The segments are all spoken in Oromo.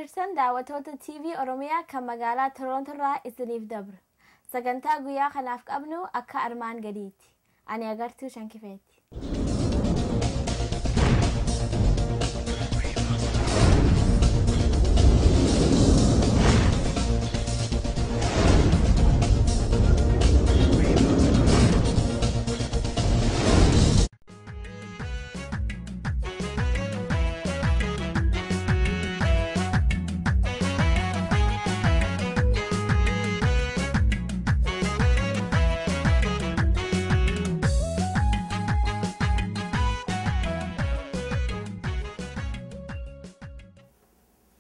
jirtan daawwattoota TV Oromiyaa kan magaalaa Torontoorraa isiniif dabra. Sagantaa guyyaa kanaaf qabnu akka armaan gadiiti. Ani agartuu Shankifeeti.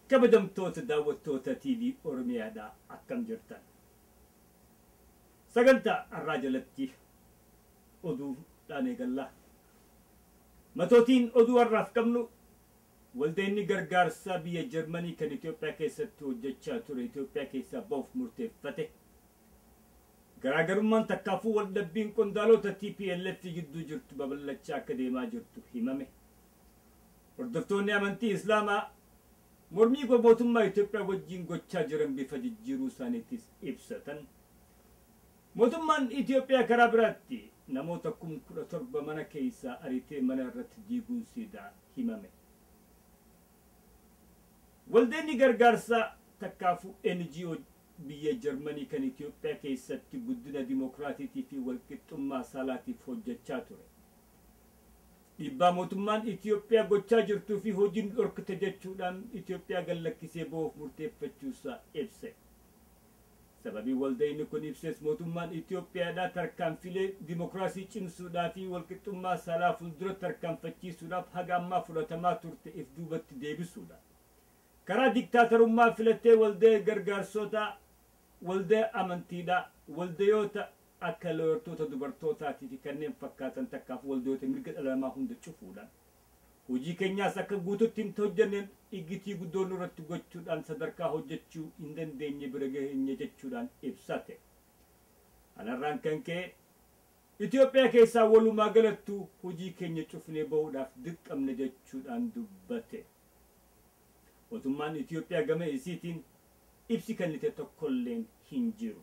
kabajamtoota daawwattoota TV Oromiyaadhaa akkam jirtan. Sagantaa har'aa jalatti oduudhaan eegalla. Matootiin oduu har'aaf qabnu waldeenni gargaarsaa biyya Jarmanii kan Itoophiyaa keessatti hojjechaa ture Itoophiyaa keessaa ba'uuf murteeffate. Garaagarummaan takkaafuu waldhabbiin qondaalota TPLF gidduu jirtu babal'achaa akka deemaa jirtu himame. Hordoftoonni amantii Islaamaa mormii mootummaa Itoophiyaa wajjin gochaa jiran bifa jijjiiruu isaaniitis ibsatan. Mootummaan Itoophiyaa karaa biraatti namoota 17,000 mana keessaa ariitee mana irratti diiguunsiidhaa himame. Waldeenni gargaarsaa takkaafuu NGO biyya Jarmanii kan Itoophiyaa keessatti guddina dimokiraatiitii fi walqixxummaa saalaatiif hojjechaa ture. Dhiibbaa mootummaan Itoophiyaa gochaa jirtuu fi hojiin dhorkate jechuudhaan Itoophiyaa gallakkisee ba'uuf murteeffachuusaa ibse. Sababii waldeenni kun ibses mootummaan Itoophiyaadhaa tarkaanfilee dimokiraasii cimsuudhaa fi walqixxummaa saalaa fuuldura tarkaanfachiisuudhaaf haga ammaa fudhatamaa turte if duubatti deebisuudha. Karaa diktaatarummaa filattee waldee gargaarsotaa, waldee amantiidhaa, waldeeyoota akka looyartoota dubartootaatii fi kanneen fakkaatan takkaaf waldeeyoota mirga dhala namaa hunda cufuudhaan hojii keenyaas akka guututti hin hojjanneen iggitii guddoon irratti gochuudhaan sadarkaa hojjechuu hin dandeenye bira geenye jechuudhaan ibsate. Kanarraan kan ka'e Itoophiyaa keessaa walumaa galattuu hojii keenya cufnee ba'uudhaaf dirqamne jechuudhaan dubbate. Mootummaan Itoophiyaa gama isiitiin ibsi kennite tokkolleen hin jiru.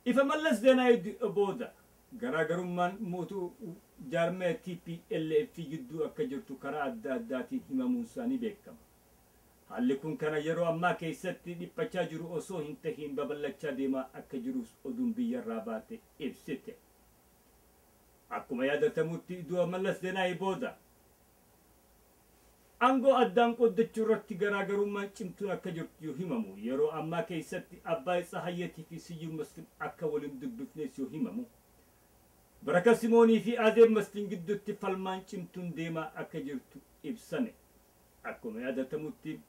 Ifa Mallas Zeenaawii booda garaagarummaan mootummaa jaarmee TPLF gidduu akka jirtu karaa adda addaatiin himamuun isaanii beekama. Haalli kun kana yeroo ammaa keessatti dhiphachaa jiru osoo hin tahiin babal'achaa deemaa akka jirus oduun biyyarraa baate ibsite. Akkuma yaadatamutti du'a Mallas Zeenaawii booda aangoo addaan qoddachuu irratti garaagarummaan cimtuun akka jirtu yoo himamu, yeroo ammaa keessatti Abbaay Tsahayyeetii fi Siyyuum Masfin akka waliin dubbifnes yoo himamu, Barakat Simoonii fi Azeeb Masfin gidduutti falmaan cimtuun deemaa akka jirtu ibsame. Akkuma yaadatamutti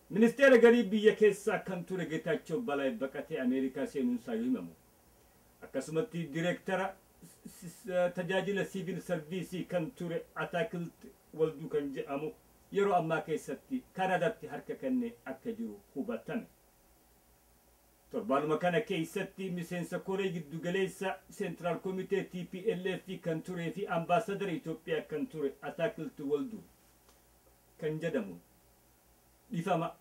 ministeera garii biyya keessaa kan ture Geetaachoo Balaay baqatee Ameerikaa seenuunsaa yoo himamu, akkasumatti direektara tajaajila siivil sarviisii kan ture Ataakilt Walduu kan jedhamu yeroo ammaa keessatti Kanaadaatti harka kennee akka jiru hubatame. Torbaanuma kana keessatti miseensa koree giddu galeessa Central Committee TPLF kan turee fi ambaasadara Itoophiyaa kan ture Ataakilt Walduu kan jedhamu dhifama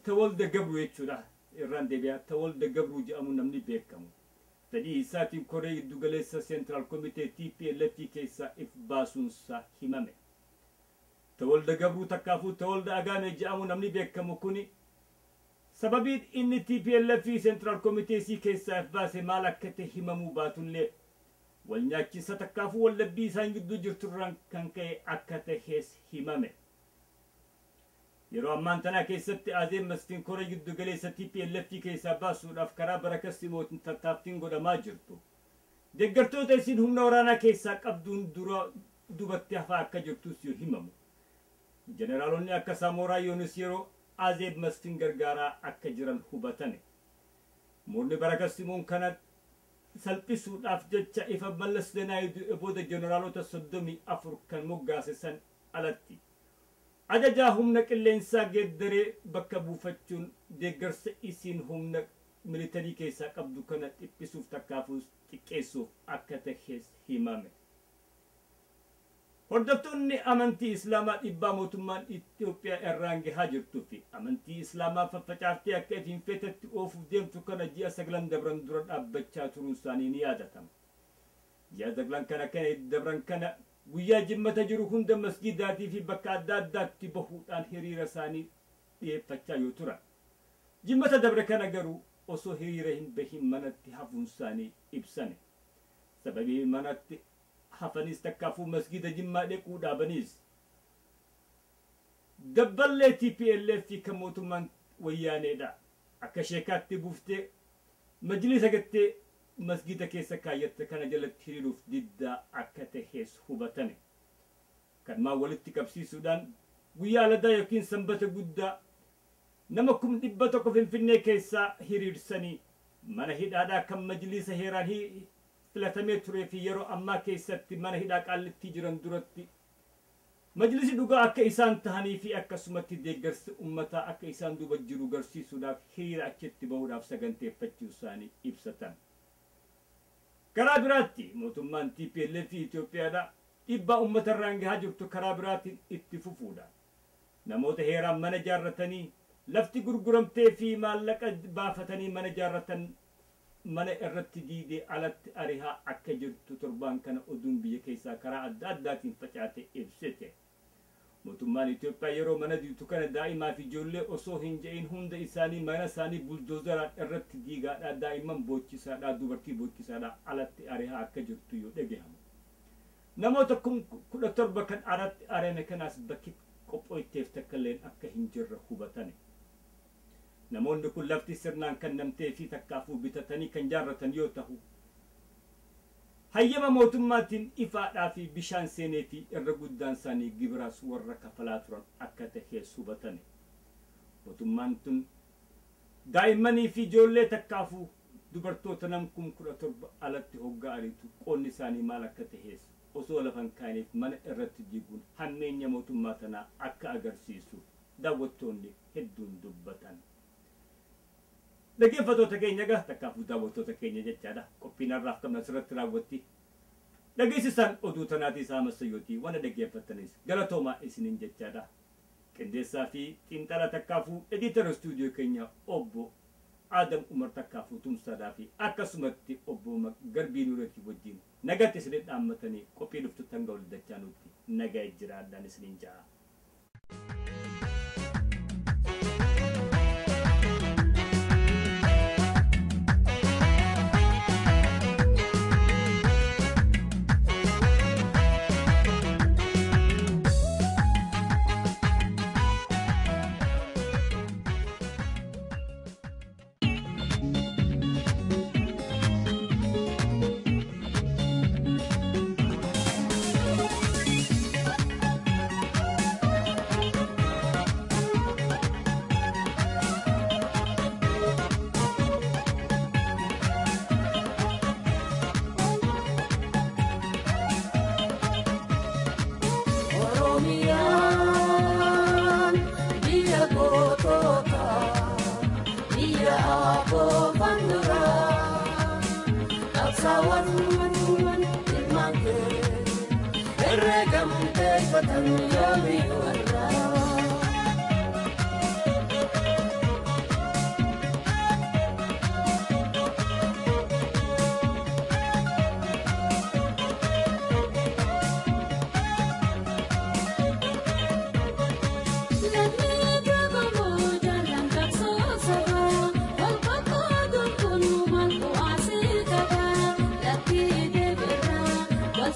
Tawalda Gabruu jechuudha. Irraan deebi'aa Tawalda Gabruu jedhamu namni beekamu. Fedhii isaatiin koree giddu galeessa Central Committee TPLF keessaa if baasuunsaa himame. Tawalda Gabruu takkaafuu Tawalda Agaanee jedhamu namni beekamu kuni sababiin inni TPLF Central Committee keessaa if baase maal akka ta'e himamuu baatullee wal nyaachisa takkaafuu waldhabbii isaan gidduu jirturraan kan ka'e akka ta'es himame. Yeroo ammaan tanaa keessatti Azeeb Masfin koree giddu galeessa TPLF keessaa baasuudhaaf karaa Barakat Simootiin tattaaffiin godhamaa jirtu. Deeggartoota isin humna waraanaa keessaa qabduun dubatti hafaa akka jirtus yoo himamu. Jeneraalonni akka Saamoraa Yoonis yeroo Azeeb Masfin gargaaraa akka jiran hubatame. Murni Barakat Simoon kana salphisuudhaaf jecha ifa Mallas Zeenaawii booda jeneraalota 34 kan moggaase san alatti ajajaa humna qilleensaa geeddaree bakka buufachuun deeggarsa isiin humna militarii keessaa qabdu kana dhiphisuuf takkaafuus xiqqeessuuf akka ta'es himame. hordoftoonni amantii islaamaa dhibbaa mootummaan Itoophiyaa irraan gahaa jirtuu fi amantii islaamaa faffacaaftee akka ifiin feetetti oofuuf deemtu kana ji'a 9 dabran dura dhaabbachaa turuun isaanii ni yaadatama. Ji'a 9 kana dabran kana guyyaa jimmata jiru hunda masjidaatii fi bakka adda addaatti bahuudhaan hiriira isaanii dhiyeeffachaa yoo turan. Jimmata dabre kana garuu osoo hiriira hin bahin manatti hafuun isaanii ibsane. Sababii manatti hafanis takkaafuu masjida jimmaa dhaquu dhaabaniis dabballee TPLF fi kan mootummaan wayyaaneedha akka sheekaatti buuftee majlisa gattee masjida keessa kaayyatte kana jalatti hiriiruuf diddaa akka tahees hubatame. Kanumaan walitti qabsiisuudhaan guyyaa aladaa yookiin sanbata guddaa nama 100,000 Finfinnee keessaa hiriirsanii mana hidhaadhaa kan majlisa heeraan filatamee turee fi yeroo ammaa keessatti mana hidhaa Qaallittii jiran duratti majlisi dhugaa akka isaan tahanii fi akkasumatti deeggarsi ummataa akka isaan duuba jiru garsiisuudhaaf hiriira achitti bahuudhaaf saganteeffachuu isaanii ibsatan. Karaa biraatti mootummaan TPLF fi Itoophiyaadhaa dhiibbaa ummata irraan gahaa jirtu karaa biraatiin itti fufuudha. Namoota heeraan mana ijaarratanii lafti gurguramtee fi maallaqa baafatanii mana ijaarratan mana irratti diidee alatti arihaa akka jirtu torbaan kana oduun biyya keessaa karaa adda addaatiin facaate ibsite. Mootummaan Itoophiyaa yeroo mana diitu kana daa'imaa fi ijoollee osoo hin je'in hunda isaanii mana isaanii buldoozeraan irratti diigaadhaa daa'imman boochisaadhaa dubartii boochisaadhaa alatti arihaa akka jirtu yoo dhagahamu. Namoota 17,000 kan alatti arame kanaas bakki qophooyteef takkalleen akka hin jirre hubatane. Namoonni kun lafti sirnaan kan namtee fi takkaafuu bitatanii kan jaarratan yoo ta'u hayyama mootummaatiin ifaadhaa fi bishaan seenee fi irra guddaan isaanii gibiraas warra kafalaa turan akka tahees hubatane. Mootummaan tun daa'immanii fi ijoollee takkaafuu dubartoota nam 17,000 alatti hoggaa ariitu qoonni isaanii maal akka tahees osoo lafan kaaniif mana irratti diiguun hammeenya mootummaa tanaa akka agarsiisu daawwattoonni hedduun dubbatan. Dhaggeeffattoota keenya egaa takkaafuu daawwattoota keenya jechaadha. Qophiin har'aaf qabnu asirratti raawwatti. Dhageessisaan oduu tanaatii isaa Massayyootii waan dhaggeeffattanis galatoomaa isiniin jechaadha. Qindeessaa fi xiinxala takkaafuu ediitara istuudiyoo keenya obbo Adam Umar takkaafuu tumsaadhaa fi akkasumatti obbo Garbii Nuureetii wajjin nagatti isiniin dhaammatanii qophii dhuftutti hanga wal dachaanutti nagaa jiraadhaan isiniin ja'a.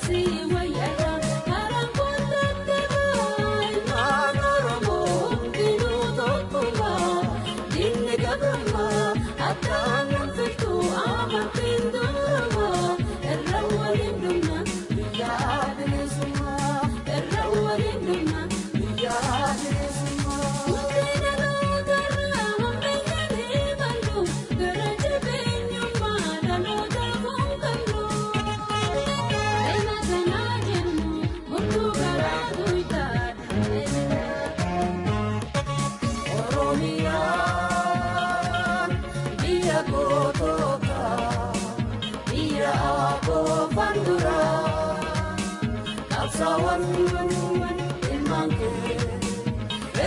See you, yeah,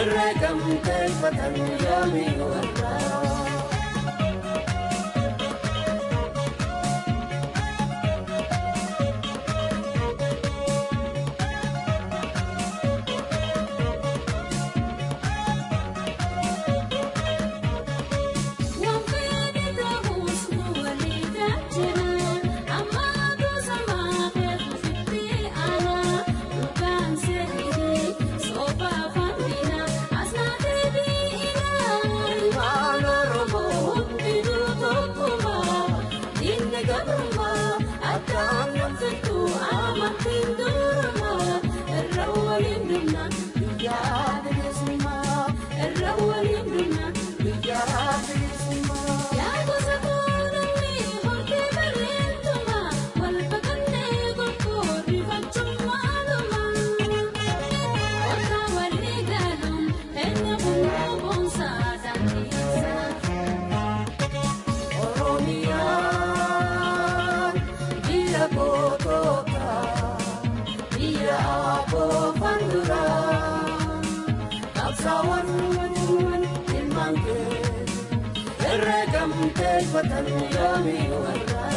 الرقم كيف يومي والراحة وطن يومي والراحة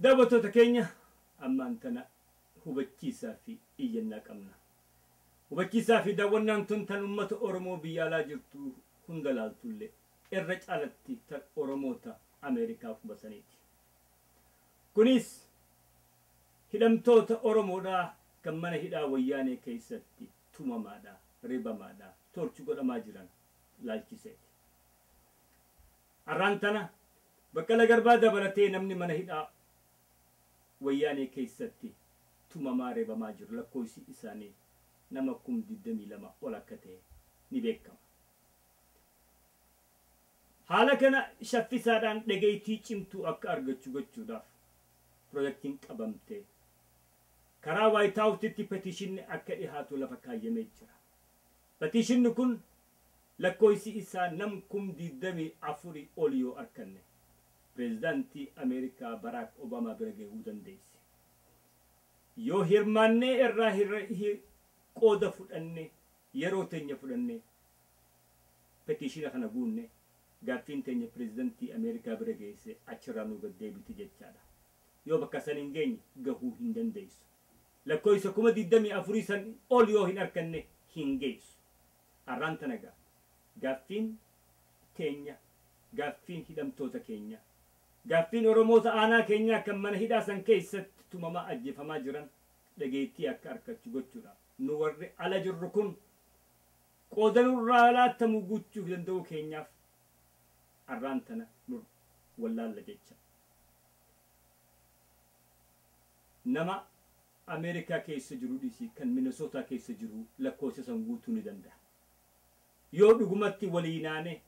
daawwattoota keenya ammaan tana hubachiisaa fi iyyannaa qabna. Hubachiisaa fi daawwannaan tun tan uummata Oromoo biyya alaa jirtu hunda laaltullee irra caalatti tan Oromoota Ameerikaa hubataniiti. Kunis hidhamtoota Oromoodhaa kan mana hidhaa wayyaanee keessatti tumamaadhaa, ribamaadhaa, torchu godhamaa jiran laalchiseeti. Har'aan tana Baqqalaa Garbaa dabalatee namni mana hidhaa wayyaanee keessatti tumamaa reebamaa jiru lakkoofsi isaanii nama 22 ol akka ta'e ni beekama. Haala kana shaffisaadhaan dhageettii cimtuu akka argachuu gochuudhaaf piroojeektiin qabamtee karaa Waayit Haawusitti petiishinni akka dhihaatu lafa kaayyamee jira. Petiishinni kun lakkoofsi isaa nam 24 ol yoo arganne Pireezidaantii Ameerikaa Baraak Obaamaa bira gahuu dandeesse. Yoo hirmaannee irraa qooda fudhanne yeroo teenya fudhanne petiishina kana guunne gaaffiin teenya Pireezidaantii Ameerikaa bira geesse achirraa nu gaddeebiti jechaadha. Yoo bakka san hin geenye gahuu hin dandeessu. Lakkoofsa 24 san ol yoo hin arganne hin geessu. Har'aan tana gaaffiin teenya, gaaffiin hidhamtoota keenya, gaaffiin Oromoota aanaa keenyaa kan mana hidhaa san keessatti tumamaa ajjeefamaa jiran dhageettii akka argachuu gochuudha. Nu warri ala jirru kun qooda nurraa laattamu gochuuf danda'uu keenyaaf har'aan tana nu wallaalla jecha. Nama Ameerikaa keessa jiru dhiisii kan Minnesota keessa jiru lakkoofsa san guutuu ni danda'a. Yoo dhugumatti waliinaane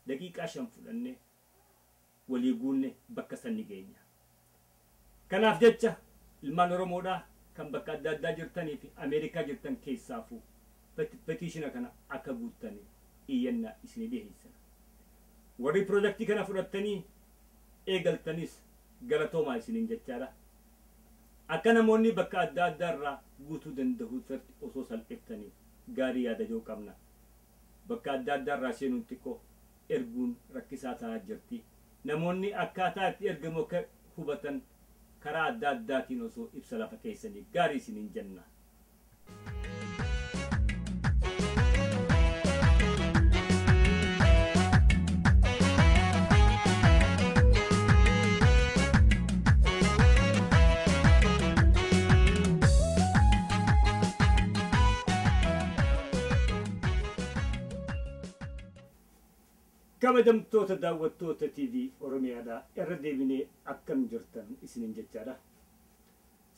daqiiqaa 5 fudhanne walii guunne bakka san ni geenya. Kanaaf jecha ilmaan Oromoodhaa kan bakka adda addaa jirtanii fi Ameerikaa jirtan keessaafuu petiishina kana akka guuttanii iyyannaa isinii dhiyeessan. Warri piroojeektii kana fudhattanii eegaltanis galatoomaa isiniin jechaadha. akkana moonni bakka adda addaarraa guutuu danda'u irratti osoo salphiftanii gaarii yaada joo qabna bakka adda addaarraa seenuun xiqqoo erguun rakkisaa ta'aa jirti namoonni akkaataa itti ergamu akka hubatan karaa adda addaatiin osoo ibsa lafa keessanii gaarii isiniin jenna. kabajamtoota daawwattoota TV Oromiyaadhaa irra deebinee akkam jirtan isiniin jechaadha.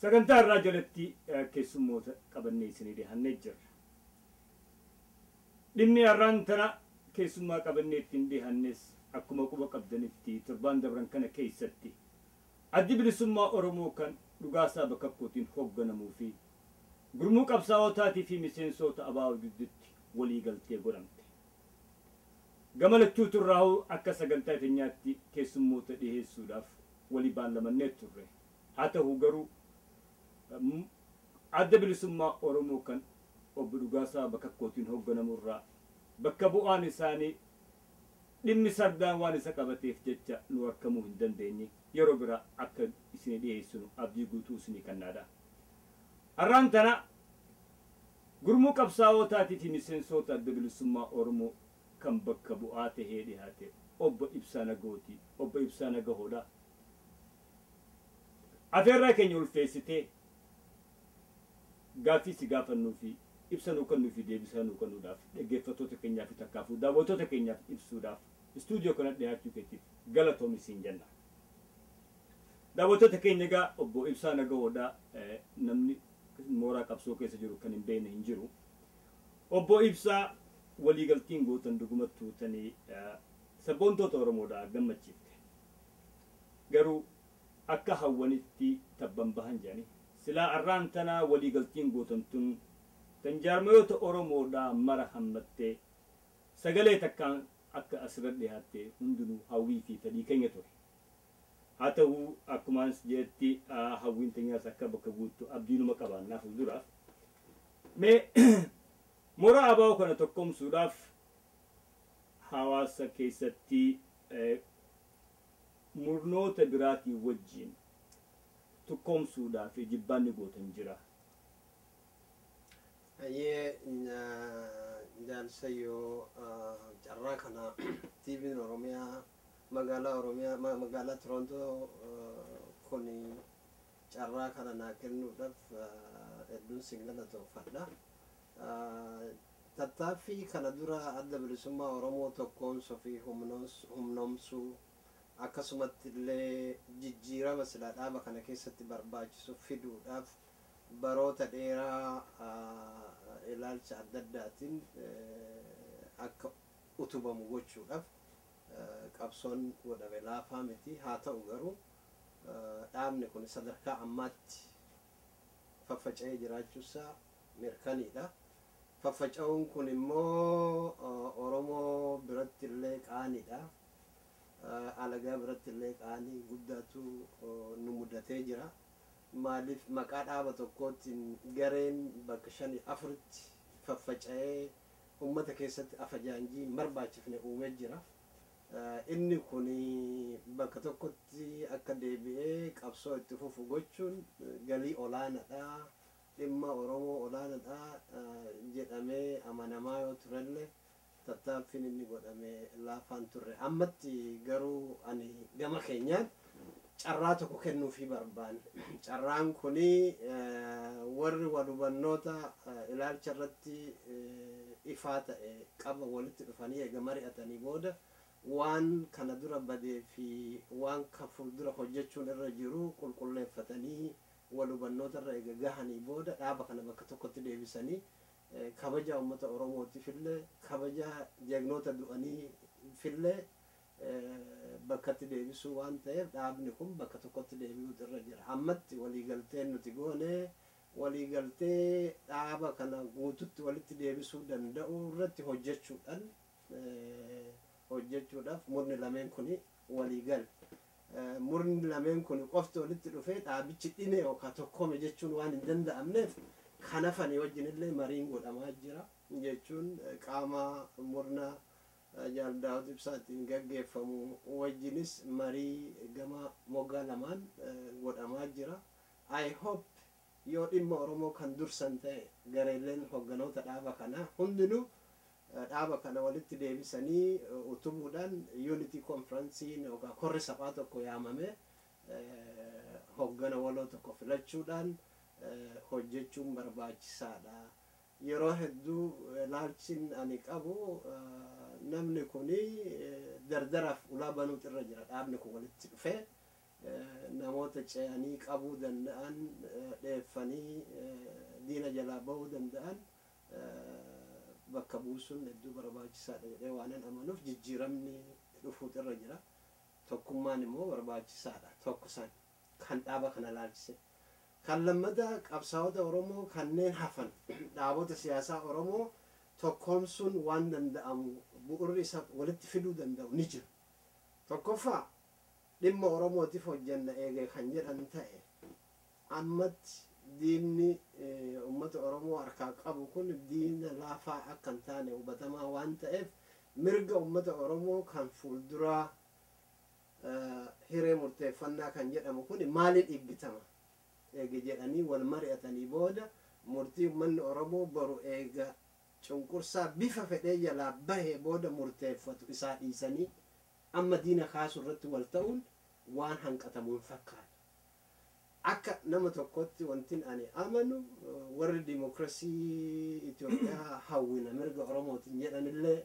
Sagantaa irraa jalatti keessummoota qabannee isinii dhihannee jirra. Dhimmi har'aan tana keessummaa qabannee ittiin dhihannes akkuma quba qabdanitti torbaan dabran kana keessatti addi bilisummaa Oromoo kan dhugaasaa bakakkootiin hoogganamuu fi gurmuu qabsaa'otaatii fi miseensota ABO gidduutti walii galtee godhamte. gamalachuu turraa'u akka sagantaa teenyaatti keessummoota dhiheessuudhaaf walii baalamannee turre haa ta'u garuu adda bilisummaa Oromoo kan obbo Dhugaasaa Bakakkootiin hoogganamurraa bakka bu'aan isaanii dhimmi sardaan waan isa qabateef jecha nu argamuu hin dandeenye yeroo biraa akka isin dhiheessinu abdii guutuu isinii kennaadha. Har'aan tana gurmuu qabsaa'otaatii fi miseensota adda bilisummaa Oromoo kan bakka bu'aa tahee dhihaate obbo Ibsaa Nagahooti. Obbo Ibsaa Nagahoodha. Afeerraa keenya ulfeessitee gaaffii si gaafannuu fi ibsa nuu kennuu fi deebisaa nuu kennuudhaaf dhaggeeffattoota keenyaaf takkaafuu daawwattoota keenyaaf ibsuudhaaf istuudiyoo kana dhiyaachuu keetiif galatoomi siin jenna. Daawwattoota keenya egaa obbo Ibsaa Nagahoodha namni mooraa qabsoo keessa jiru kan hin beekne hin jiru. Obbo Ibsaa waliigaltiin gootan dhugumattuu tanii sabboontoota Oromoodhaa gammachiifte. Garuu akka hawwanitti tabban bahan jedhani silaa har'aan tanaa waliigaltiin gootan tun tan jaarmayoota Oromoodhaa mara hammattee sagalee takkaan akka asirra dhiyaatte hundinuu hawwii fi fedhii keenya ture. Haa ta'uu akkumaan jeetti hawwiin teenyaas akka bakka guuttu abdiinuma qabaannaa fuulduraaf. Mee mooraa ABO kana tokkomsuudhaaf hawaasa keessatti murnoota biraatii wajjin tokkomsuudhaaf jibbaanni gootan jira. Jaalsayyoo carraa kana TV'n Oromiyaa magaalaa Torontoo kun carraa kana naa kennuudhaaf hedduun sin galatoomfadha. Tattaaffii kana dura adda bilisummaa Oromoo tokkoomsuu fi humnoomsuu akkasumatti illee jijjiirama silaa dhaaba kana keessatti barbaachisu fiduudhaaf baroota dheeraa ilaalcha adda addaatiin akka utubamu gochuudhaaf qabsoon godhame laafaa miti. Haa ta'u garuu dhaabni kun sadarkaa ammaatti faffaca'ee jiraachuusaa mirkaniidha. Faffaca'uun kun immoo Oromoo biratti illee qaaniidha. Alagaa biratti illee qaanii guddaatu nu mudatee jira. Maaliif maqaa dhaaba tokkootiin gareen bakka 5-4tti faffaca'ee uummata keessatti afajaanjii barbaachifne uumee jira. Inni kun bakka tokkotti akka deebi'ee qabsoo itti fufu gochuun galii olaanaadha. Dhimma Oromoo olaanaadha jedhamee amanamaa yoo turellee tattaaffiin inni godhame laafaan turre. Ammatti garuu ani gama keenyaan carraa tokko kennuufii barbaanne. Carraan kuni warri walubannoota ilaalcha irratti ifaa ta'e qaba walitti dhufanii eega mari'atanii booda waan kana dura badee fi waan ka fuuldura hojjechuun irra jiru qulqulleeffatanii walubannoota irra eega gahanii booda dhaaba kana bakka tokkotti deebisanii kabaja uummata Oromootiif illee kabaja jagnoota du'anii fillee bakkatti deebisuu waan ta'eef dhaabni kun bakka tokkotti deebi'uutu irra jira. Ammatti waliigalteen nuti goone waliigaltee dhaaba kana guututti walitti deebisuu danda'u irratti hojjechuudhaaf murni lameen kuni waliigal. murni lameen kun qofti walitti dhufee dhaabichi dhine yookaan tokkoome jechuun waan hin danda'amneef kan hafanii wajjinillee mariin godhamaa jira jechuun qaama murna Jaal Daawud Ibsaatiin gaggeeffamu wajjinis marii gama moggaa lamaan godhamaa jira. I hope yoo dhimma Oromoo kan dursan ta'e gareeleen hogganoota dhaaba kanaa hundinuu dhaaba kana walitti deebisanii utubuudhaan unity conferencein yookaan korri saphaa tokko yaamame hoggana waloo tokko filachuudhaan hojjechuun barbaachisaadha. Yeroo hedduu laalchin ani qabu namni kuni dardaraaf ulaa banuutu irra jira. Dhaabni kun walitti dhufee namoota ce'anii qabuu danda'an dheeffanii diina jalaa bahuu danda'an bakka buusuun hedduu barbaachisaadha jedhee waanan amanuuf jijjiiramni dhufuutu irra jira. Tokkummaan immoo barbaachisaadha. Tokko san kan dhaaba kana laalchise. Kan lammataa qabsaa'ota Oromoo kanneen hafan dhaabota siyaasaa Oromoo tokkoomsuun waan danda'amu bu'urri isa walitti fiduu danda'u ni jira. Tokkoffaa dhimma Oromootiif hojjenna eegee kan jedhan ta'e ammatti diinni uummata Oromoo harkaa qabu kun diina laafaa akka hin taane hubatamaa waan ta'eef mirga uummata Oromoo kan fuulduraa hiree murteeffannaa kan jedhamu kun maaliin eeggitama eege jedhanii wal mari'atanii booda murtii uummanni Oromoo boru eega cunqursaa bifa fedhee jalaa bahee booda murteeffatu isaa dhiisanii amma diina kaasuu irratti wal ta'uun waan hanqatamuun fakkaata. Akka nama tokkotti wantin ani amanu warri dimokiraasii Itoophiyaa hawwina mirga Oromootiin jedhanillee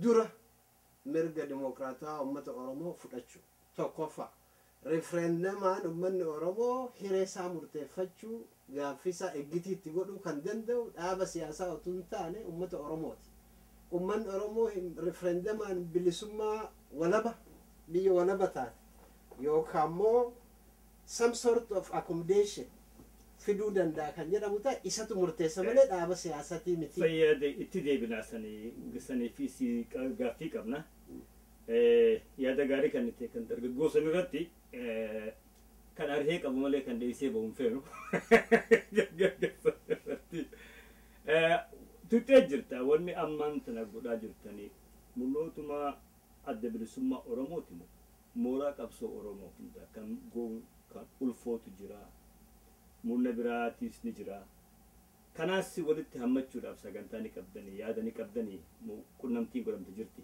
dura mirga dimokiraataa uummata Oromoo fudhachuu tokkoffaa referendamaan uummanni Oromoo hiree isaa murteeffachuu gaaffii isaa eeggitiitti godhuu kan danda'u dhaaba siyaasaa otoo hin taane uummata Oromooti. Uummanni Oromoo referendamaan bilisummaa walaba biyya walaba taate yookaan immoo some sort of accommodation fiduu danda'a kan jedhamu ta'e isatu murteessa malee dhaaba siyaasatii miti. Fayyada itti deebinaa sanii fi si gaaffii qabna. Yaada gaarii kan itti kan dargaggoosan irratti kan arhee qabu malee kan deebisee bahuun feenu. Tuttee jirta wanni ammaan tana godhaa jirtanii mul'ootuma adda bilisummaa Oromooti moo mooraa qabsoo Oromoo hunda kan ulfootu jira murna biraatiis ni jira. Kanaas walitti hammachuudhaaf sagantaa ni qabdanii yaada ni qabdanii qunnamtiin godhamte jirti.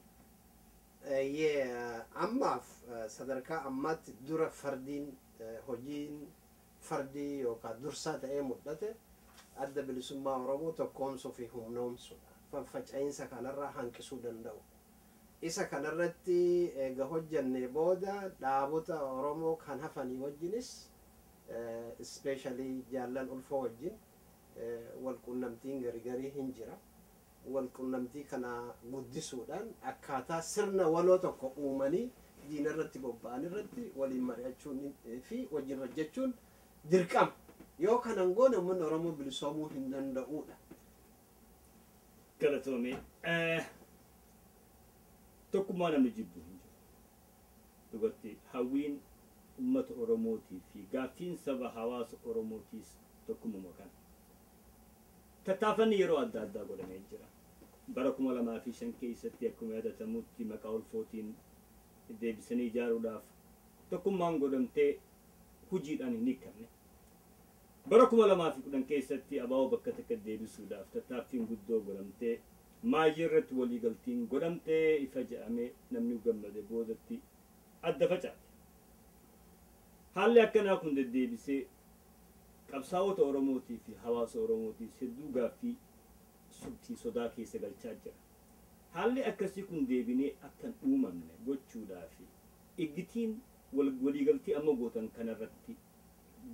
Ammaaf sadarkaa ammaatti dura fardiin hojiin fardii yookaan dursaa ta'ee mul'ate adda bilisummaa Oromoo tokkoomsuu fi humnoomsuudha. Faffaca'insa kanarraa hanqisuu danda'u. Isa kanarratti eega hojjannee booda dhaabota Oromoo kan hafanii wajjinis especially jaallan ulfoo wajjin wal qunnamtiin garii hin jira. Wal qunnamtii kana guddisuudhaan akkaataa sirna waloo tokko uumanii diina irratti bobba'an irratti waliin mari'achuun fi wajjin hojjechuun dirqama. Yoo kanan goone uummanni Oromoo bilisoomuu hin danda'uudha. Galatoomee tokkummaa namni jibbu hin jiru. Dhugatti hawwiin uummata Oromootii fi gaaffiin saba hawaasa Oromootiis tokkummaa kana. Tattaafanni yeroo adda addaa godhamee jira. Bara 2005 keessatti akkuma yaadatamutti maqaa ulfootiin deebisanii ijaaruudhaaf tokkummaan godhamtee hojiidhaan hin hiikamne. Bara 2010 keessatti abaaboo bakka takka deebisuudhaaf tattaaffiin guddoo godhamtee maayii irratti waliigaltiin godhamtee ifa jedhamee namni gammade boodatti adda facaate. Haalli akkanaa kun deddeebisee qabsaa'ota Oromootii fi hawaasa Oromootiis hedduu gaaffii subtii sodaa keessa galchaa jira. Haalli akkasii kun deebinee akkan uumamne gochuudhaaf eeggitiin waliigaltii amma gootan kanarratti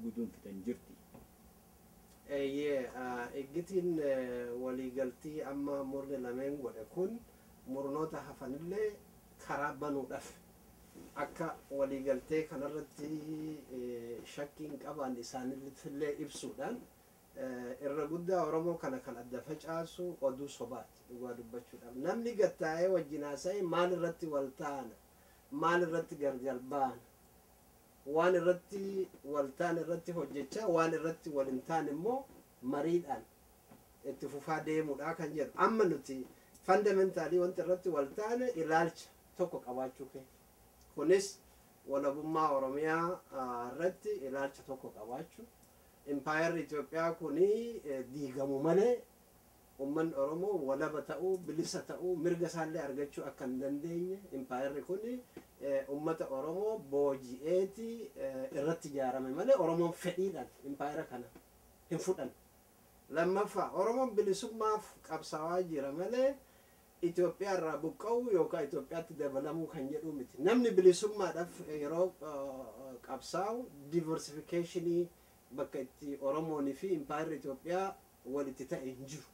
guduunfitan jirti. Eeggitiin waliigaltii amma murni lameen godhe kun murnoota hafanillee karaa banuudhaaf akka waliigaltee kanarratti shakkiin qaban isaanillee ibsuudhaan irra guddaa Oromoo kana kan adda facaasu oduu sobaati dhugaa dubbachuudhaaf namni gattaa'ee wajjin haasa'e maal irratti wal ta'ana maal irratti gargar ba'ana waan irratti waltaan irratti hojjechaa waan irratti wal hin taane immoo mariidhaan itti fufaa deemuudha kan jedhu amma nuti fundamentally wanti irratti waltaane ilaalcha tokko qabaachuu keenya kunis walabummaa Oromiyaa irratti ilaalcha tokko qabaachuu empire Itoophiyaa kuni diigamu malee umman Oromoo walaba ta'uu bilisa ta'uu mirga isaallee argachuu akka hin dandeenye empire kuni ummata Oromoo booji'eeti irratti ijaarame malee Oromoon fedhiidhaan empire kana hin fudhan lammaffaa Oromoon bilisummaaf qabsaawaa jira malee Itoophiyaa irraa buqqa'uu yookaan Itoophiyaatti dabalamuu kan jedhu miti namni bilisummaadhaaf yeroo qabsaa'u diversificationii bakka itti Oromoonii fi empire Itoophiyaa walitti ta'e hin jiru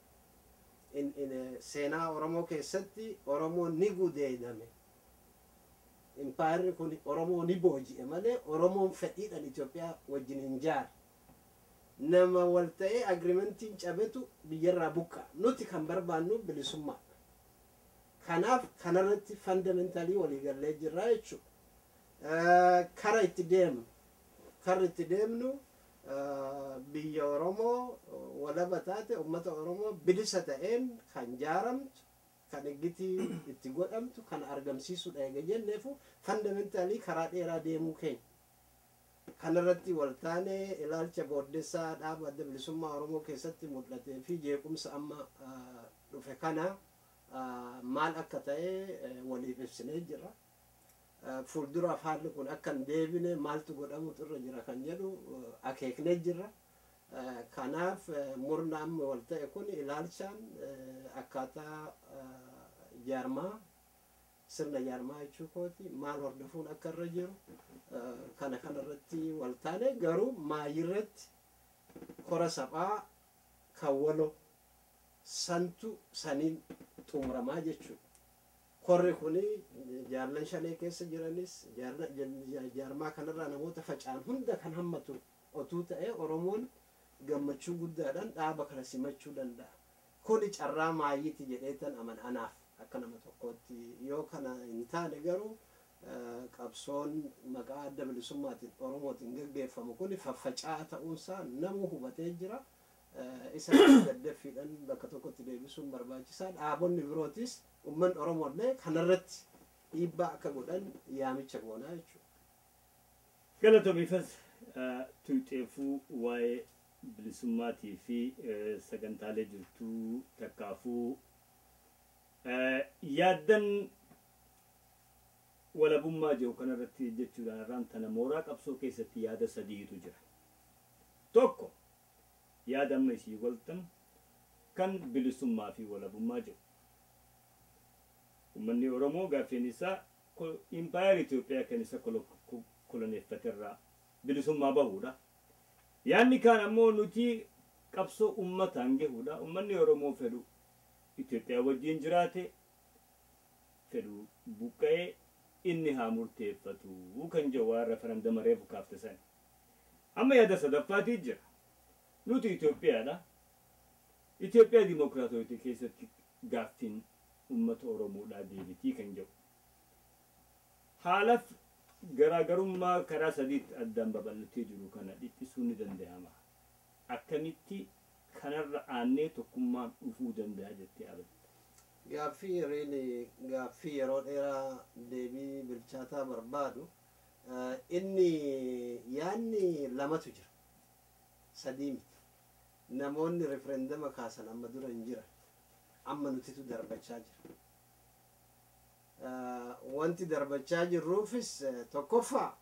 in seenaa Oromoo keessatti Oromoon ni gudeedame empire kun Oromoo ni booji'e malee Oromoon fedhiidhaan Itoophiyaa wajjin hin jaar nama wal ta'ee agreementiin cabetu biyyarraa buqqa nuti kan barbaannu bilisummaa kanaaf kanarratti fundamentally walii gallee jirra jechuudha kara itti deemnu biyya Oromoo walaba taate ummata Oromoo bilisa ta'een kan jaaramtu kan eeggitii itti godhamtu kan argamsiisudha eega jenneefu fundamentally karaa dheeraa deemuu keenya kanarratti waltaane ilaalcha booddeessaa dhaaba adda bilisummaa Oromoo keessatti mul'atee fi jeequmsa amma dhufe kana maal akka ta'e waliif ibsinee jira fuulduraaf haalli kun akka hin deebine maaltu godhamutu irra jira kan jedhu akeeknee jirra kanaaf murna amma wal ta'e kun ilaalchaan akkaataa jaarmaa sirna jaarmaa jechuu kooti maal hordofuun akka irra jiru kanarratti wal taane garuu maayirratti kora saphaa kan waloo santu saniin xumuramaa jechuudha korri kuni jaarlan shanee keessa jiranis jaarmaa kanarraa namoota facaan hunda kan hammatu otuu ta'e Oromoon gammachuu guddaadhaan dhaaba kana simachuu danda'a kuni carraa maayiiti jedheetan anaaf akka nama tokkootti yoo kana hin taane garuu qabsoon maqaa adda bilisummaatiin Oromootiin gaggeeffamu kuni faffacaa ta'uunsaa namuu hubatee jira isa gaddafiidhaan bakka tokkotti deebisuun barbaachisaa dhaabonni birootis umman Oromoollee kanarratti dhiibbaa akka godhan yaamicha goonaa jechuudha. Galatoomifas tuuxeefuu waa'ee bilisummaatii fi sagantaalee jirtuu takkaafuu yaaddan walabummaa jiru kanarratti jechuudhaan irraan tana mooraa qabsoo keessatti yaada sadiitu jira. Tokko yaada amma isii waltan kan bilisummaa fi walabummaa jiru. Ummanni Oromoo gaaffeen isaa empire Itoophiyaa kan isa koloneeffaterraa bilisummaa bahuudha. Yaanni kaan ammoo nuti qabsoo ummataan gahuudha. Ummanni Oromoo fedhu Itoophiyaa wajjin jiraate fedhu buqqa'ee inni haa murteeffatu kan jedhu waan referendama reefu kaafte sani. Amma yaada sadaffaatii jira. Nuti Itoophiyaadha. Itoophiyaa dimokiraatawaa keessatti gaaffiin ummata Oromoodhaa deebitii kan jedhu. Haalaaf garaagarummaa karaa sadiitti addaan babal'atee jiru kana dhiphisuun ni danda'ama. Akkamitti kanarra aannee tokkummaan dhufuu danda'a jettee abadda. Gaaffii yeroo dheeraa deebii bilchaataa barbaadu inni yaanni lamatu jira sadii miti namoonni referendama kaasan amma dura hin jiran amma nutitu darbachaa jira wanti darbachaa jirruufis tokkoffaa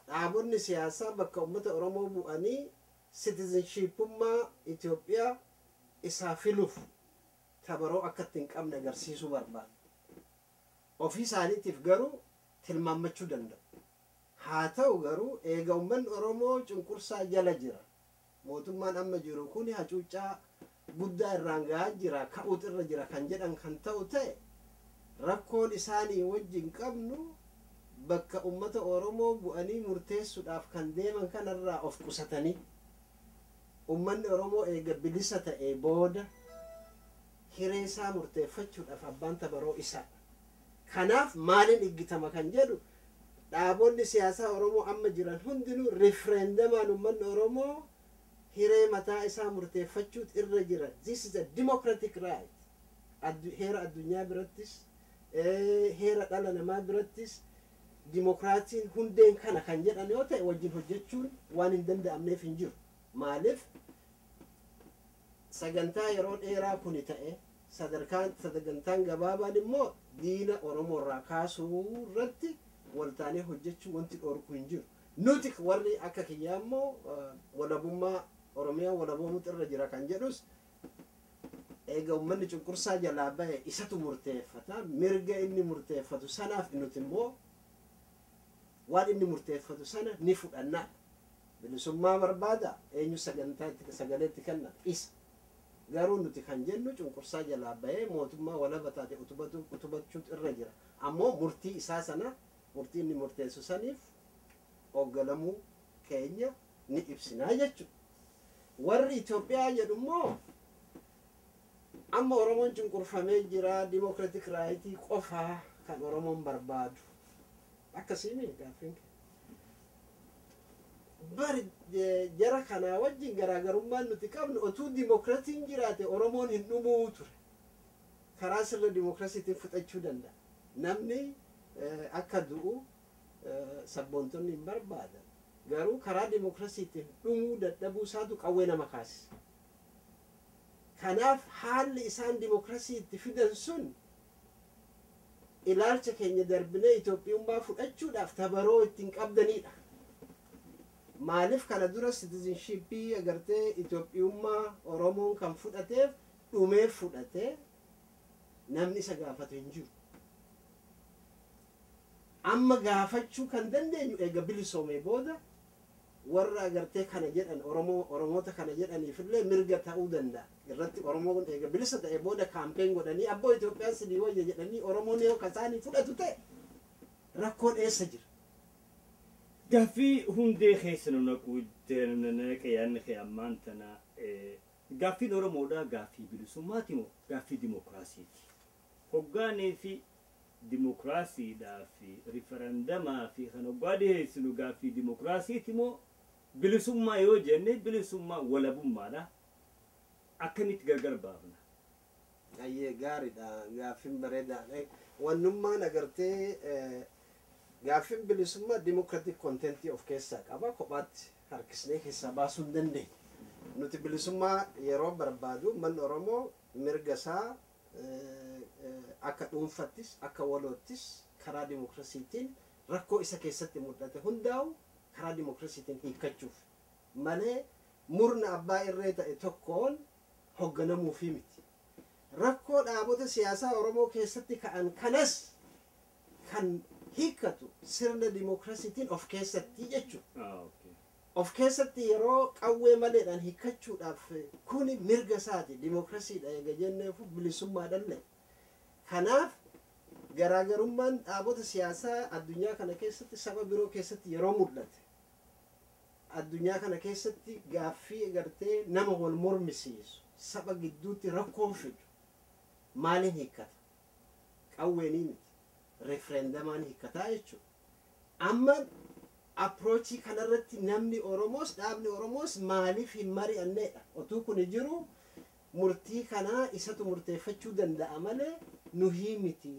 dhaabonni siyaasaa bakka ummata Oromoo bu'anii citizenshipummaa Itoophiyaa isaa filuuf tabaroo akkatti hin qabne agarsiisuu barbaadu. Ofii isaaniitiif garuu tilmaammachuu danda'u. Haa ta'u garuu eega uummanni Oromoo cunqursaa jala jira. Mootummaan amma jiru kun hacuuccaa guddaa irraan gahaa jira, ka'uut irra jira kan jedhan kan ta'u ta'e rakkoon isaanii wajjin qabnu bakka ummata Oromoo bu'anii murteessuudhaaf kan deeman kanarraa of qusatanii ummanni Oromoo eega bilisa ta'e booda hiree isaa murteeffachuudhaaf abbaan tabaroo isaa. Kanaaf maaliin iggitama kan jedhu dhaabonni siyaasaa Oromoo amma jiran hundinuu referendamaan uummanni Oromoo hiree mataa isaa murteeffachuutu irra jira. This is a democratic right. Heera addunyaa birattis heera dhala namaa birattis dimokiraatiin hundeen kana kan jedhan yoo ta'e wajjin hojjechuun waan hin danda'amneef hin jiru. Maaliif sagantaa yeroo dheeraa kuni ta'e sagantaan gabaabaan immoo diina Oromoo irraa kaasuu irratti waltaanee hojjechuu wanti dhorku hin jiru. Nuti warri akka kiyyaa immoo walabummaa Oromiyaa walaboomuutu irra jira kan jedhus eega uummanni cunqursaa jalaa bahe isatu murteeffata. Mirga inni murteeffatu sanaaf nuti immoo waan inni murteeffatu sana ni fudhanna. Bilisummaa barbaada eenyu sagaleetti kenna isa. Garuu nuti kan jennu cunqursaa jalaa bahee mootummaa walaba taate utubachuutu irra jira. Ammoo murtii isaa sana murtii inni murteessu saniif hoogganamuu keenya ni ibsinaa jechuudha. Warri Itoophiyaa jedhu immoo amma Oromoon cunqurfamee jira, democratic right qofaa kan Oromoon barbaadu. Akkasii miti gaaffiin. Bari jara kanaa wajjin garaagarummaan nuti qabnu otuu dimokiraatiin jiraate Oromoon hin dhumuu ture. Karaa sirna dimokiraasiitiin fudhachuu danda'a. Namni akka du'u sabboontonni hin barbaadan. Garuu karaa dimokiraasiitiin dhumuu dadhabuu isaatu qawwee nama kaasisa. Kanaaf haalli isaan dimokiraasii itti fidan sun ilaalcha keenya darbinee Itoophiyummaa fudhachuudhaaf tabaroo ittiin qabdanidha. Maaliif kana dura citizenshipii agartee Itoophiyummaa Oromoon kan fudhateef dhumee fudhatee namni isa gaafatu hin jiru. Amma gaafachuu kan dandeenyu eega bilisoomee booda warra agartee kana jedhan Oromoota kana jedhaniifillee mirga ta'uu danda'a. Irratti Oromoon eega bilisa ta'e booda kaampeen godhanii abboo Itoophiyaan sidii wayya jedhanii Oromoon yoo kasaanii fudhatu ta'e rakkoon eessa jira? Gaaffii hundee keessa nu naquu yaadni kee ammaan tana gaaffiin Oromoodhaa gaaffii bilisummaati moo gaaffii dimokiraasiiti? Hoggaanii fi dimokiraasiidhaa fi riferendamaa fi kan hoggaa dhiyeessinu gaaffii dimokiraasiiti moo bilisummaa yoo jenne bilisummaa walabummaadha? Akkamitti gargar baafna? Ayyee gaariidha. Gaaffiin bareedaadha. Wannummaan agartee gaaffiin bilisummaa democratic contentii of keessaa qaba. Kophaatti harkisnee keessaa baasuu hin dandeenye. Nuti bilisummaa yeroo barbaadu manni Oromoo mirga isaa akka dhuunfattis akka waloottis karaa dimokiraasiitiin rakkoo isa keessatti mul'ate hundaa'u karaa dimokiraasiitiin hiikkachuuf malee murna abbaa irree ta'e tokkoon hoogganamuufi miti. Rakkoo dhaabota siyaasaa Oromoo keessatti ka'an kanas kan hiikkatu sirna dimokiraasiitiin of keessatti jechuudha. Of keessatti yeroo qawwee maleedhaan hiikkachuudhaaf kuni mirga isaati dimokiraasiidha eega jenneefu bilisummaadhalle. Kanaaf garaagarummaan dhaabota siyaasaa addunyaa kana keessatti saba biroo keessatti yeroo mul'ate addunyaa kana keessatti gaaffii agartee nama wal mormisiisu saba gidduutti rakkoon fidu maaliin hiikkata? Qawweenii miti. Referendamaan hiikkataa jechuudha. Amma approachii kanarratti namni Oromoos dhaabni Oromoos maaliif hin mari'anneedha? Otuu kun jiru murtii kanaa isatu murteeffachuu danda'a malee nuhii miti.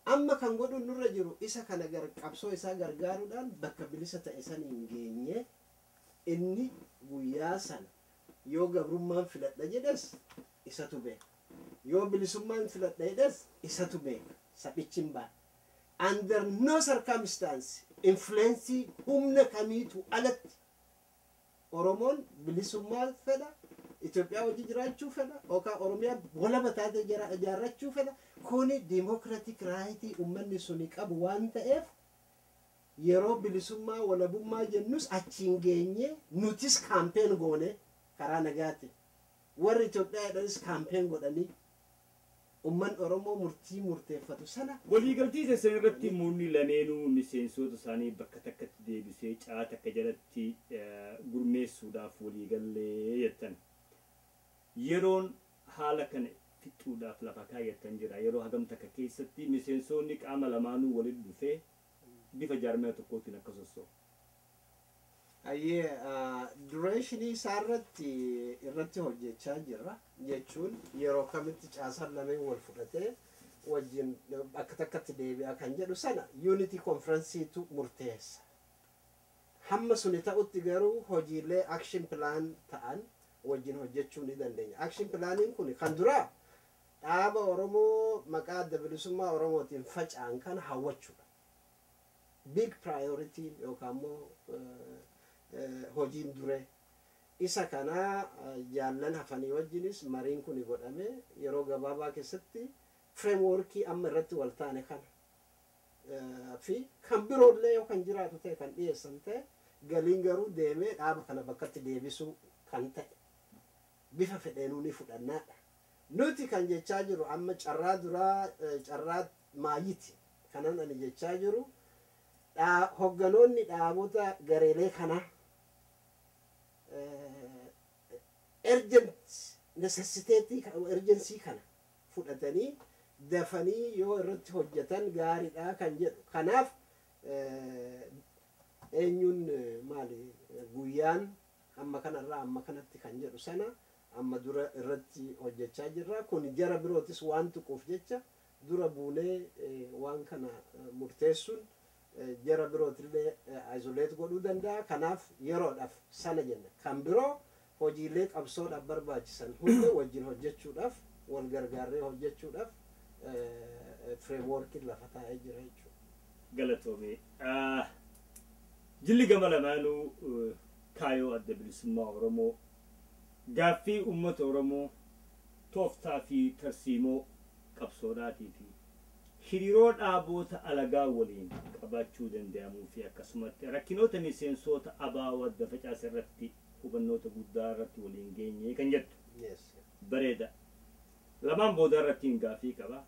Amma kan godhu nurra jiru isa kana qabsoo isaa gargaaruudhaan bakka bilisa ta'e san hin geenye inni guyyaa sana yoo gabrummaan filadha jedhes isatu beeka. Yoo bilisummaan filadha jedhes isatu beeka. Saphichi baa. Under no circumstance influence humna kamiitu alatti Oromoon bilisummaa fedha, Itoophiyaa wajji jiraachuu fedha, yookaan Oromiyaa walaba taatee ijaarrachuu fedha. Kuni democratic right uummanni suni qabu waan ta'eef yeroo bilisummaa walabummaa jennus achiin geenye nutis kaampeen goone karaa nagaati. Warri Itoophiyaa jedhanis kaampeen godhanii umman Oromoo murtii murteeffatu sana waliigaltii keessan irratti muunni lameenuu miseensota isaanii bakka takkatti deebisee caata akka jalatti gurmeessuudhaaf waliigallee jettan yeroon haala kana fixuudhaaf lafa kaayyattan jira. Yeroo hagam takka keessatti miseensonni qaama lamaanuu walitti dhufee bifa jaarmee tokkootiin akka sossoo. Ayyee dureeshinii irratti hojjechaa jirra jechuun yeroo kamitti caasaan lameen wal fudhatee wajjin akka takkatti deebi'a kan jedhu sana unity conferenceetu murteessa. Hamma suni ta'utti garuu hojiilee action plan ta'an wajjin hojjechuu ni dandeenya. Action planiin kun kan duraa dhaaba Oromoo maqaa adda bilisummaa Oromootiin faca'an kana hawwachuudha. Big priority yookaan immoo hojiin duree. Isa kana jaallan hafanii wajjinis mariin kun godhame yeroo gabaabaa keessatti frameworkii amma irratti wal taane kana fi kan biroollee yoo kan jiraatu ta'e kan dhiyeessan ta'e galiin garuu deemee dhaaba kana bakkatti deebisuu kan ta'e bifa fedheenuu ni fudhannaadha. Nuti kan jechaa jiru amma carraa duraa carraa maayiti kanan ani jechaa jiru hogganoonni dhaabota gareelee kana urgency kana fudhatanii dafanii yoo irratti hojjetan gaariidha kan jedhu. Kanaaf eenyuun maali guyyaan amma kanarraa amma kanatti kan jedhu sana amma dura irratti hojjechaa jirra. Kun jara birootis waan tuquuf jecha dura buunee waan kana murteessuun jara birootillee isolate godhuu danda'a. Kanaaf yeroodhaaf sana jenna. Kan biroo hojiilee qabsoodhaaf barbaachisan hunda wajjin hojjechuudhaaf wal gargaarree hojjechuudhaaf frameworkiin lafa taa'ee jira jechuudha. Galatoomee. Jilli gama lamaanuu kaayoo adda bilisummaa Oromoo gaaffii uummata Oromoo tooftaa fi tarsiimoo qabsoodhaatii fi hiriiroo dhaaboota alagaa waliin qabaachuu danda'amuu fi akkasumatti rakkinoota miseensota abaawoo adda facaase irratti hubannoota guddaa irratti waliin geenye kan jettu. Bareeda. Lamaan booda irratti hin gaaffii qaba.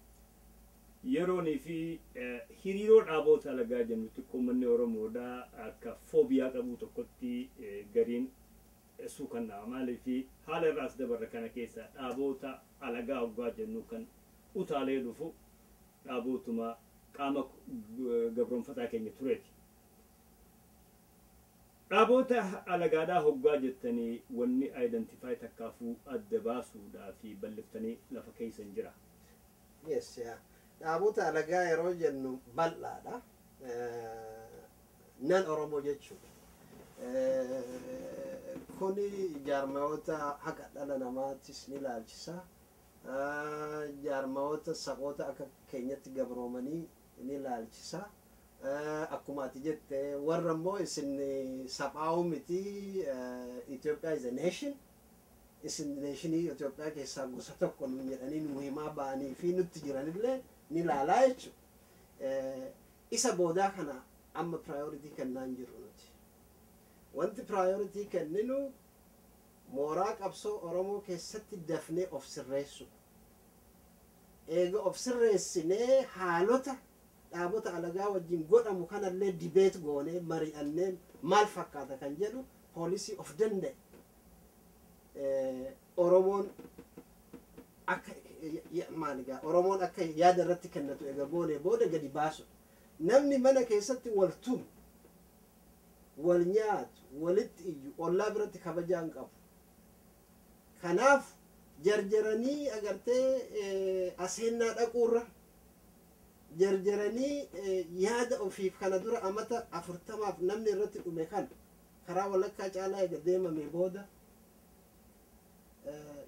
Yeroonii fi hiriiroo dhaaboota alagaa jennutti uummanni Oromoodhaa akka foobiyaa qabu tokkotti gariin suukannaa maaliif haala irraas dabarra kana keessa dhaaboota alagaa hoggaa jennu kan utaalee dhufu dhaabootuma qaama gabroonfataa keenya tureeti. Dhaaboota alagaadhaa hoggaa jettanii wanni identify takkaafuu adda baasuudhaa fi balliftanii lafa keessan jira. Yes, yeah. Dhaabota alagaa yeroo jennu bal'aadha. Nan Oromoo jechuudha. Kuni jaarmayoota haqa dhala namaatis ni ilaalchisa. Jaarmayoota saboota akka keenyatti gabroomanii ni ilaalchisa. Akkuma ati jette warra immoo isin saphaa'uu miti Ethiopia is a nation. Isin nationii Itoophiyaa keessaa gosa tokko nu jedhanii nu himaa ba'anii fi nutti jiranillee ni ilaalaa jechuudha. Isa boodaa kana amma priority kennaan jiru nuti. Wanti priority kenninu mooraa qabsoo Oromoo keessatti dafnee of sirreessu. Eega of sirreessinee haalota dhaabota alagaa wajjin godhamu kanallee debate goonee mari'annee maal fakkaata kan jedhu policy of danda'e. Oromoon akka maaligaa Oromoon akka yaada irratti kennatu eega goonee booda gadi baasu. Namni mana keessatti wal tumu, wal nyaatu, walitti iyyu, ollaa biratti kabajaan qabu. Kanaaf jarjaranii agartee aseennaa dhaquurra jarjaranii yaada ofiif kana dura amata 40 namni irratti dhume kan karaa walakkaa caalaa eega deemame booda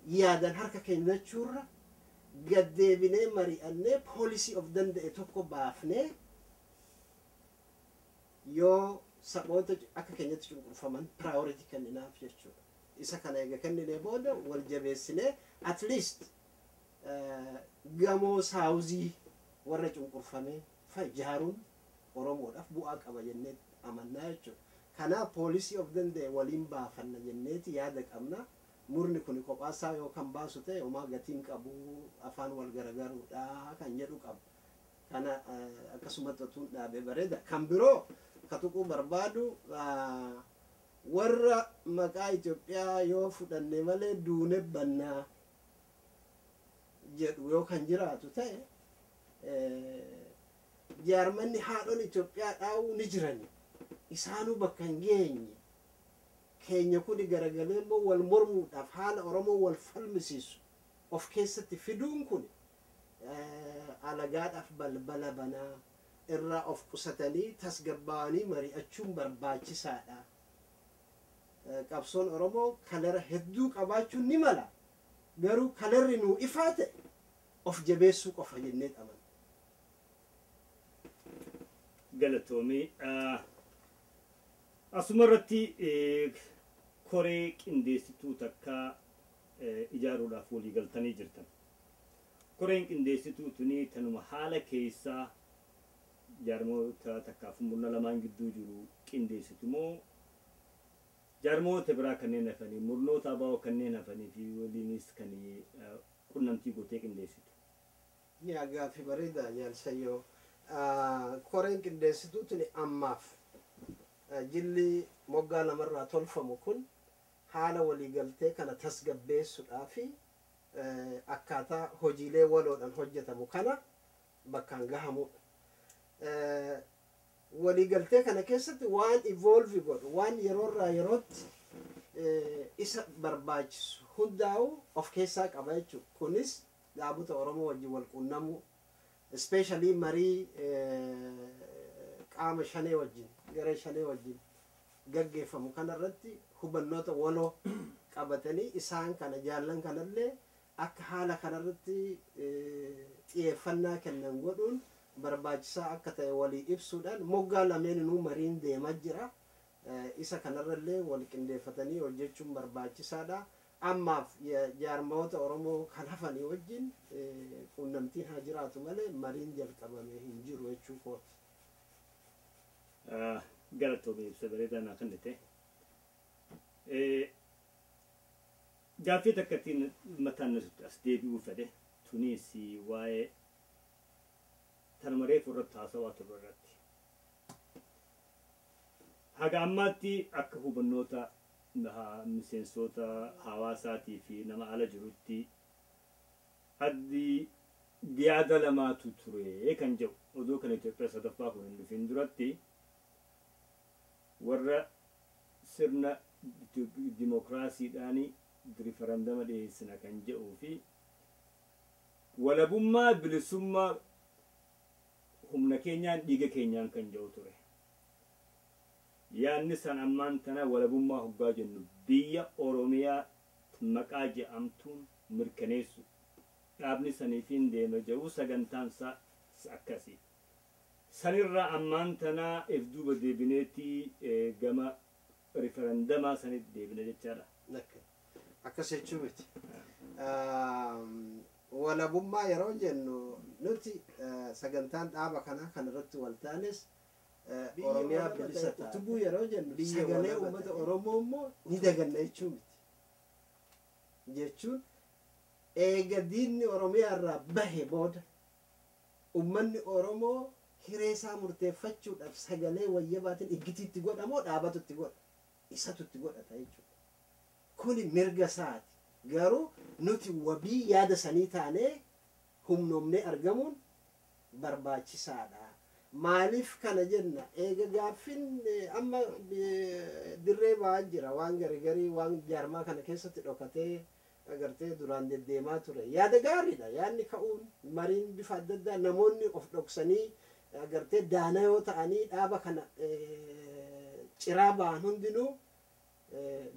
yaadan harka kennachuurra gaddeebinee mari'annee policy of danda'e tokko baafnee yoo saboota akka keenyatti cunqurfaman priority kenninaaf jechuudha. Isa kana eega kenninee booda wal jabeessinee at least gamoo saawuzii warra cunqurfamee ijaaruun Oromoodhaaf bu'aa qaba jennee amannaa jechuudha. Kanaaf policy of danda'e waliin baafanna jenneeti yaada qabna. Murni kun kophaasaa yoo kan baasu ta'e homaa gatiin qabu afaan wal gargaaruudha kan jedhu qabu. Kana akkasumatti otuun dhaabee bareeda. Kan biroo katuquu barbaadu warra maqaa Itoophiyaa yoo fudhanne malee duune bannaa jedhu yoo kan jiraatu ta'e jaarmanni haadhon Itoophiyaa dhaa'uu ni jirani isaanuu bakka hin geenye keenya kuni garagalee immoo wal mormuudhaaf haala Oromoo wal falmisiisu of keessatti fiduun kun alagaadhaaf balbala banaa irraa of qusatanii tasgabbaa'anii mari'achuun barbaachisaadha. Qabsoon Oromoo kalara hedduu qabaachuun ni mala garuu kalarri nuu ifaa ta'e of jabeessuu qofa jennee qaban. Galatoomii asumarratti koree qindeessituu takka ijaaruudhaaf walii galtanii jirtan. Koreen qindeessituu tuni tanuma haala keessaa jaarmoota takkaaf murna lamaan gidduu jiru qindeessitu moo jaarmoota biraa kanneen hafanii murnoota abaa'oo kanneen hafanii fi waliinis kan qunnamtii gootee qindeessitu. Yaa gaaffii bareedaa jaalsayyoo. Koreen qindeessituu tuni ammaaf jilli moggaa lamarraa tolfamu kun haala waliigaltee kana tasgabbeessuudhaa fi akkaataa hojiilee waloodhaan hojjetamu kana bakkaan gahamudha. Waliigaltee kana keessatti waan evolve godhu waan yeroorraa yerootti isa barbaachisu hundaa'u of keessaa qaba jechuudha. Kunis dhaabota Oromoo wajjin wal quunnamuu especially marii qaama shanee wajjin garee shanee wajjin gaggeeffamu kanarratti hubannoota waloo qabatanii isaan kana jaallan kanallee akka haala kanarratti xiyyeeffannaa kennan godhuun barbaachisaa akka ta'e walii ibsuudhaan moggaa lameeninuu mariin deemaa jira. Isa kanarrallee wal qindeeffatanii hojjechuun barbaachisaadha. Ammaaf jaarmoota Oromoo kan hafanii wajjin quunnamtiin haa jiraatu malee mariin jalqabame hin jiru jechuu kooti. Galatoomii ibsa bareedaa naa kennite. Gaaffii takkattiin mataan nasutti as deebi'uu fedhe tunis waa'ee tanuma reefu irratti haasawaa turre irratti. Haga ammaatti akka hubannoota miseensota hawaasaatii fi nama ala jirutti addi yaada lamaatu ture kan jedhu odoo kan Itoophiyaa sadaffaa kun hin dhufin duratti warra sirna dimokiraasiidhaan riferendama dhiyeessina kan jedhuu fi walabummaa bilisummaa humna keenyaan dhiiga keenyaan kan jedhu ture. Yaanni san ammaan tana walabummaa hoggaa jennu biyya Oromiyaa maqaa jedhamtuun mirkaneessu dhaabni saniifiin deema jedhu sagantaan isaa akkasii. Sanirraa ammaan tana if duuba deebineetti gama riferendamaa sanitti deebine jechaadha. Akkas jechuu miti. Walabummaa yeroo jennu nuti sagantaan dhaaba kanaa kanarratti wal taanes Oromiyaa bilisa utubuu yeroo jennu sagalee uummata Oromoo immoo ni daganna jechuu miti. Jechuun eega diinni Oromiyaa irraa bahe booda uummanni Oromoo hiree isaa murteeffachuudhaaf sagalee wayyabaatiin iggitiitti godhamoo dhaabatutti godha. Isatutti godhata jechuudha. Kuni mirga isaati. Garuu nuti wabii yaada sanii taanee humnoomnee argamuun barbaachisaadha. Maaliif kana jenna eega gaaffiin amma dirree ba'aa jira waan garigarii waan jaarmaa kana keessatti dhokatee agartee duraan deddeemaa ture. Yaada gaariidha yaadni ka'uun mariin bifa adda addaa namoonni of dhoksanii agartee daana yoo ta'anii dhaaba kana ciraa ba'an hundinuu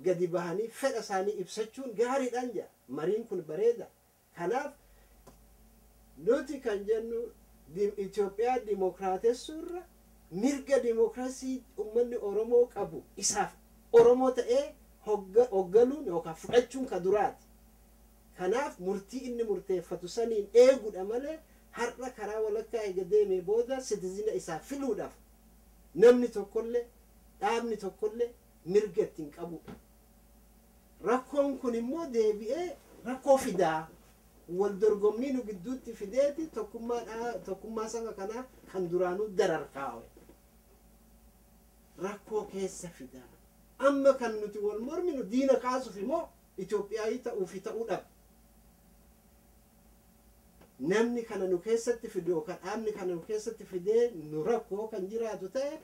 gadi bahanii fedha isaanii ibsachuun gaariidhaan jira. Mariin kun bareeda. Kanaaf nuti kan jennu Itoophiyaa dimokiraatessuurra mirga dimokiraasii uummanni Oromoo qabu isaaf Oromoo ta'ee hoggaluun yookaan fudhachuun ka duraati. Kanaaf murtii inni murteeffatu saniin eeguudha malee har'a karaa walakkaa eega deemee booda sitizina isaa filuudhaaf namni tokkollee dhaabni tokkollee mirga ittiin qabudha. Rakkoon kun immoo deebi'ee rakkoo fidaa. Wal dorgommii nu gidduutti fideeti tokkummaa saba kanaa kan duraanuu dararkaa'e. Rakkoo keessa fidaa. Amma kan nuti wal morminu diina kaasuuf immoo Itoophiyaa ta'uuf ta'uu dhabe. namni kana nu keessatti fidoo kan dhaabni kana nu keessatti fidee nu rakkoo kan jiraatu ta'e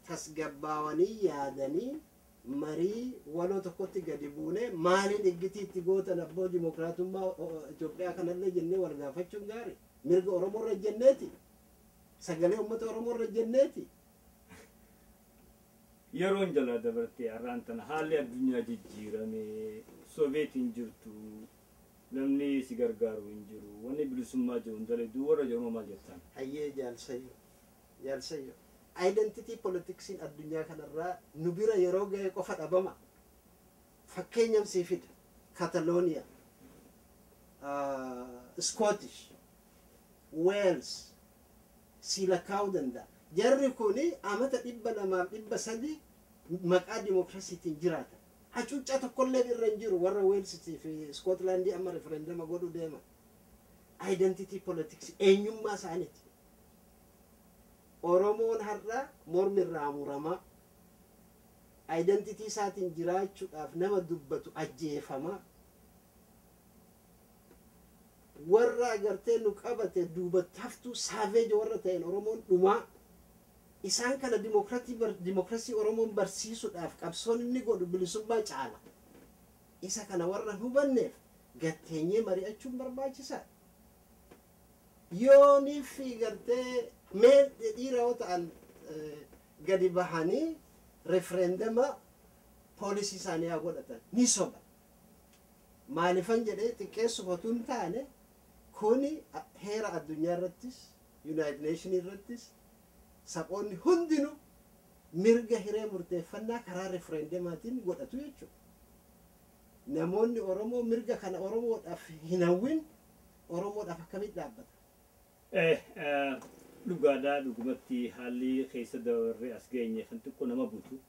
tasgabbaawanii yaadanii marii waloo tokkotti gadi buune maaliin eggitiitti gootan abboo dimokiraatummaa Itoophiyaa kanallee jennee wal gaafachuun gaarii mirga Oromoo irra jenneeti sagalee uummata Oromoo irra jenneeti. Yeroon jala dabartee har'aan tana haalli addunyaa jijjiirame Sooveetiin jirtu namni si gargaaru hin jiru wanni bilisummaa jiru daleduu warra jiru maal jettan? Hayyee jaalsayyo identity politiksiin addunyaa kanarraa nu bira yeroo ga'e qofa dhabama. Fakkeenyaaf sii fida Catalonia, Scottish, Wales si lakkaa'uu danda'a. Jarri kuni amata 200-300 maqaa dimokiraasiitiin jiraatan. Hacuuccaa tokkollee irra hin jiru warra Wales fi Scotland amma referendama godhu deeman. Identity politics eenyummaa isaaniiti. Oromoon har'a mormi irraa muramaa. Identity isaatiin jiraachuudhaaf nama dubbatu ajjeefamaa. Warra agartee nu qabate duubatti haftuu saaveeja warra ta'een Oromoon dhumaa. Isaan kana dimokiraasii Oromoon barsiisuudhaaf qabsoon inni godhu bilisummaa caala. Isa kana warra hubanneef gatteenyee mari'achuun barbaachisaadha. Yoonii fi gartee mee dhiira yoo ta'an gadi bahanii referendama poolisii isaanii haa godhatan ni soba. Maalifan jedhee xiqqeessu hotuu hin taane kuni heera addunyaa irrattis United Nations irrattis saboonni hundinuu mirga hiree murteeffannaa karaa referendamaatiin godhatu jechuudha. Namoonni Oromoo mirga kana Oromoodhaaf hin hawwin Oromoodhaaf akkamitti dhaabbata? Dhugaadhaa dhugumatti haalli keessa dabarree as geenye kan xiqqoo nama buutu.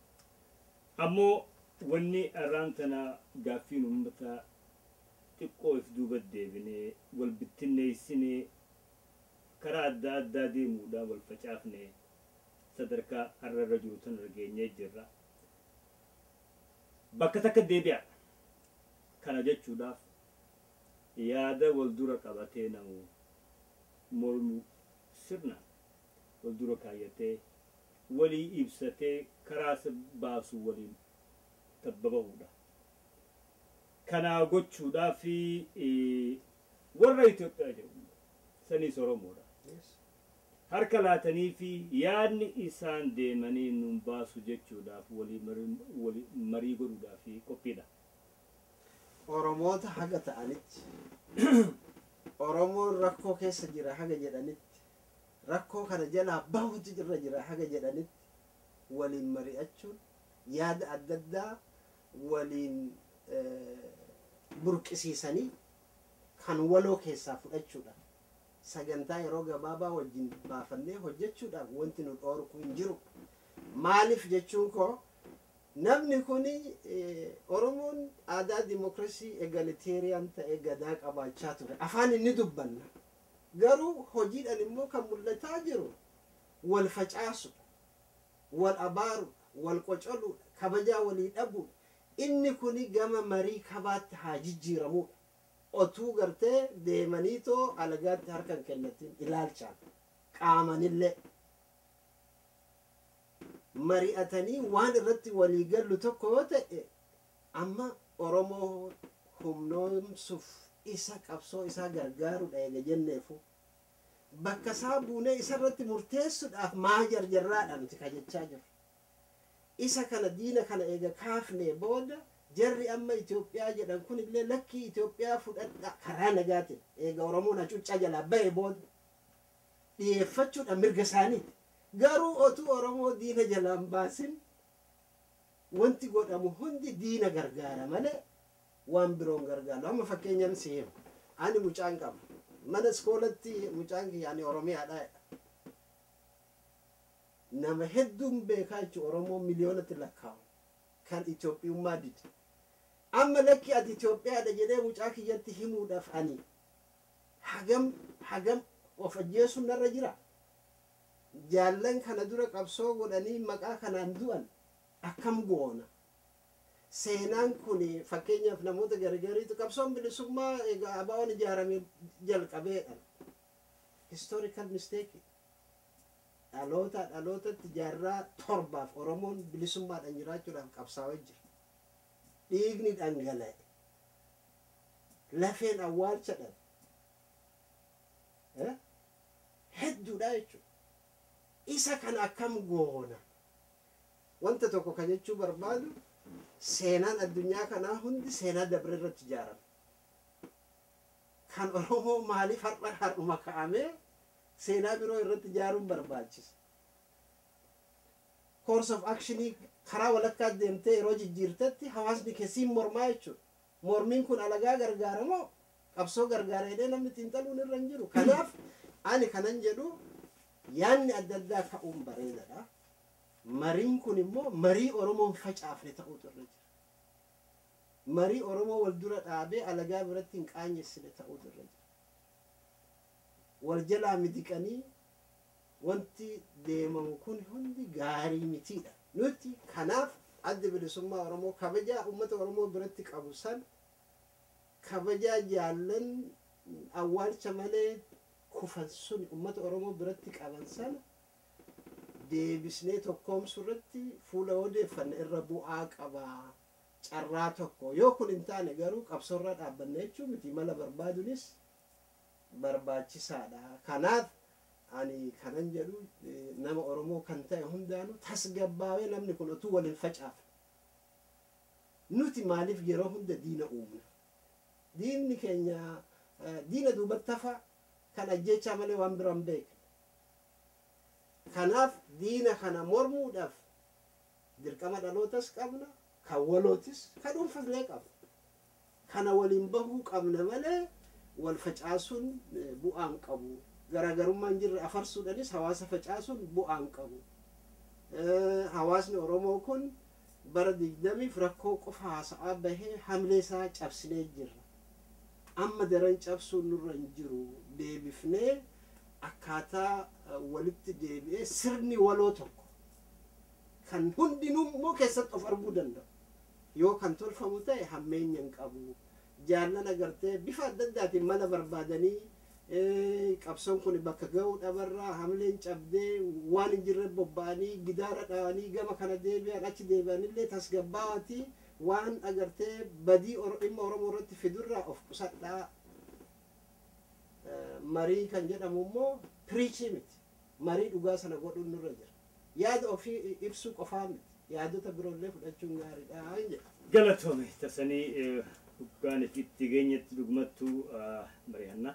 Ammoo wanni har'aan tana gaaffiin uummata xiqqoo if duuba deebinee wal bittinneessinee karaa adda addaa deemuudhaan wal facaafnee sadarkaa har'arra jiru tan argeenyee jirra. Bakka takka deebi'a. Kana jechuudhaaf yaada wal dura qabatee namu mormu sirna wal dura kaayyatee walii ibsatee karaa baasu waliin tabbaba'uudha. Kana gochuudhaaf warra Itoophiyaa jedhu saniis Oromoodha. Harka laatanii fi yaadni isaan deemanii nun baasu jechuudhaaf walii marii godhuudhaaf qophiidha. Oromoota haga ta'anitti Oromoon rakkoo keessa jira haga jedhanitti rakkoo kana jalaa bahuutu irra jira haga jedhanitti waliin mari'achuun yaada adda addaa waliin burqisiisanii kan waloo keessaa fudhachuudha. Sagantaa yeroo gabaabaa wajjin baafannee hojjechuudhaaf wanti nu dhoorku hin jiru. Maaliif jechuun koo namni kuni Oromoon aadaa dimokiraasii egaliteeriyaan ta'e gadaa qabaachaa ture. Afaan inni dubbanna. Garuu hojiidhaan immoo kan mul'ataa jiru wal facaasudha, wal abaaruudha, wal qocoluudha, kabajaa walii dhabuudha. Inni kuni gama marii kabaatti haa jijjiiramuudha. Otuu gartee deemaniitoo alagaatti harkan kennatiin ilaalchaan qaamanillee mari'atanii waan irratti walii gallu tokko yoo ta'e amma Oromoo humnoomsuuf isa qabsoo isaa gargaaruudha eega jenneefu bakka isaa buunee isa irratti murteessuudhaaf maa jarjarraadhaan nuti kajechaa jiru. Isa kana diina kana eega kaafnee booda jarri amma Itoophiyaa jedhan kun illee lakkii Itoophiyaa fudhadha karaa nagaatiin eega Oromoon hacuuccaa jalaa ba'e booda dhiyeeffachuudha mirga isaaniiti. Garuu otuu Oromoo diina jalaan baasin wanti godhamu hundi diina gargaara malee waan biroon gargaaru. Amma fakkeenyaan si'eemu ani mucaan qaba mana iskoolatti mucaan kiyyaanii Oromiyaadha. Nama hedduun beekaa jechuun Oromoo miliyoonatti lakkaa'u kan Itoophiyummaa dide. Amma lakki ati Itoophiyaadha jedhee mucaa kiyyatti himuudhaaf ani hagam of ajjeesuun narra jira. Jaallan kana dura qabsoo godhanii maqaa kanaan du'an akkam goona. seenaan kun fakkeenyaaf namoota gargariitu qabsoon bilisummaa egaa abaa'oon ijaaramee jalqabeedha. Historical mistake. Dhalootatti jaarraa torbaaf Oromoon bilisummaadhaan jiraachuudhaaf qabsaa'aa jira. Dhiigni dhangala'e. Lafeen awwaalcha dhabe. Hedduudha jechuudha. Isa kan akkam goona. Wanta tokko kan jechuu barbaadu seenaan addunyaa kanaa hundi seenaa dabre irratti ijaarame. Kan Oromoo maaliif har'uma ka'amee seenaa biroo irratti ijaaruun barbaachisa. Course of actionii karaa walakkaa deemtee yeroo jijjiirtetti hawaasni keessii mormaa jechuudha. Mormiin kun alagaa gargaaramoo qabsoo gargaara jedhee namni xiinxaluun irra hin jiru. Kanaaf ani kanan jedhu yaanni adda addaa ka'uun bareedaadha. Mariin kun immoo marii Oromoon facaafne ta'uutu irra jira. Marii Oromoo wal dura dhaabee alagaa biratti hin qaanyessine ta'uutu irra jira. Wal jalaa midiqanii wanti deemamu kun hundi gaarii mitiidha. Nuti kanaaf adda bilisummaa Oromoo kabajaa uummata Oromoo biratti qabu san kabajaa jaallan awwaalcha malee kufan sun uummata Oromoo biratti qaban sana deebisnee tokkoomsu irratti fuula odeeffanne irra bu'aa qabaa. Carraa tokko yoo kun hin taane garuu qabsoorraa dhaabbanne jechuun miti mala barbaadunis barbaachisaadha. Kanaaf ani kanan jedhu nama Oromoo kan ta'e hundaanuu tasgabbaawee namni kun utuu waliin facaafne. Nuti maaliif yeroo hunda diina uumna? Diinni keenya diina duubatti hafa kan ajjechaa malee waan biraan beekne. Kanaaf diina kana mormuudhaaf dirqama dhalootas qabna. Kan walootis kan dhuunfallee qabna. Kana waliin bahuu qabna malee wal facaasuun bu'aan qabu. Garaagarummaan jirre afarsuudhaanis hawaasa facaasuun bu'aan qabu. Hawaasni Oromoo kun bara 20f rakkoo qofa haasa'aa bahee hamlee isaa cabsinee jirra. Amma daran cabsuun nurra hin jiru. Deebifnee akkaataa walitti deebi'ee sirni waloo tokko kan hundinuu immoo keessatti of arguu danda'u. Yoo kan tolfamu ta'e hammeenya hin qabu. Jaallan agartee bifa adda addaatiin mala barbaadanii qabsoon kun bakka ga'uu dhabarraa hamleen cabdee waan hin jirre bobba'anii gidaara dhawanii gama kana deebi'an achi deebi'anillee tasgabbaawaatii waan agartee badii dhimma Oromoo irratti fidurraa of qusadhaa. Marii kan jedhamu immoo piriichii miti. Marii dhugaa sana godhuun nurra jira. Yaada ofii ibsuu qofaa miti. Yaadota biroollee fudhachuun gaariidha jedha. Galatoome tasanii dhugaan itti geenyetti dhugumattuu mari'annaa.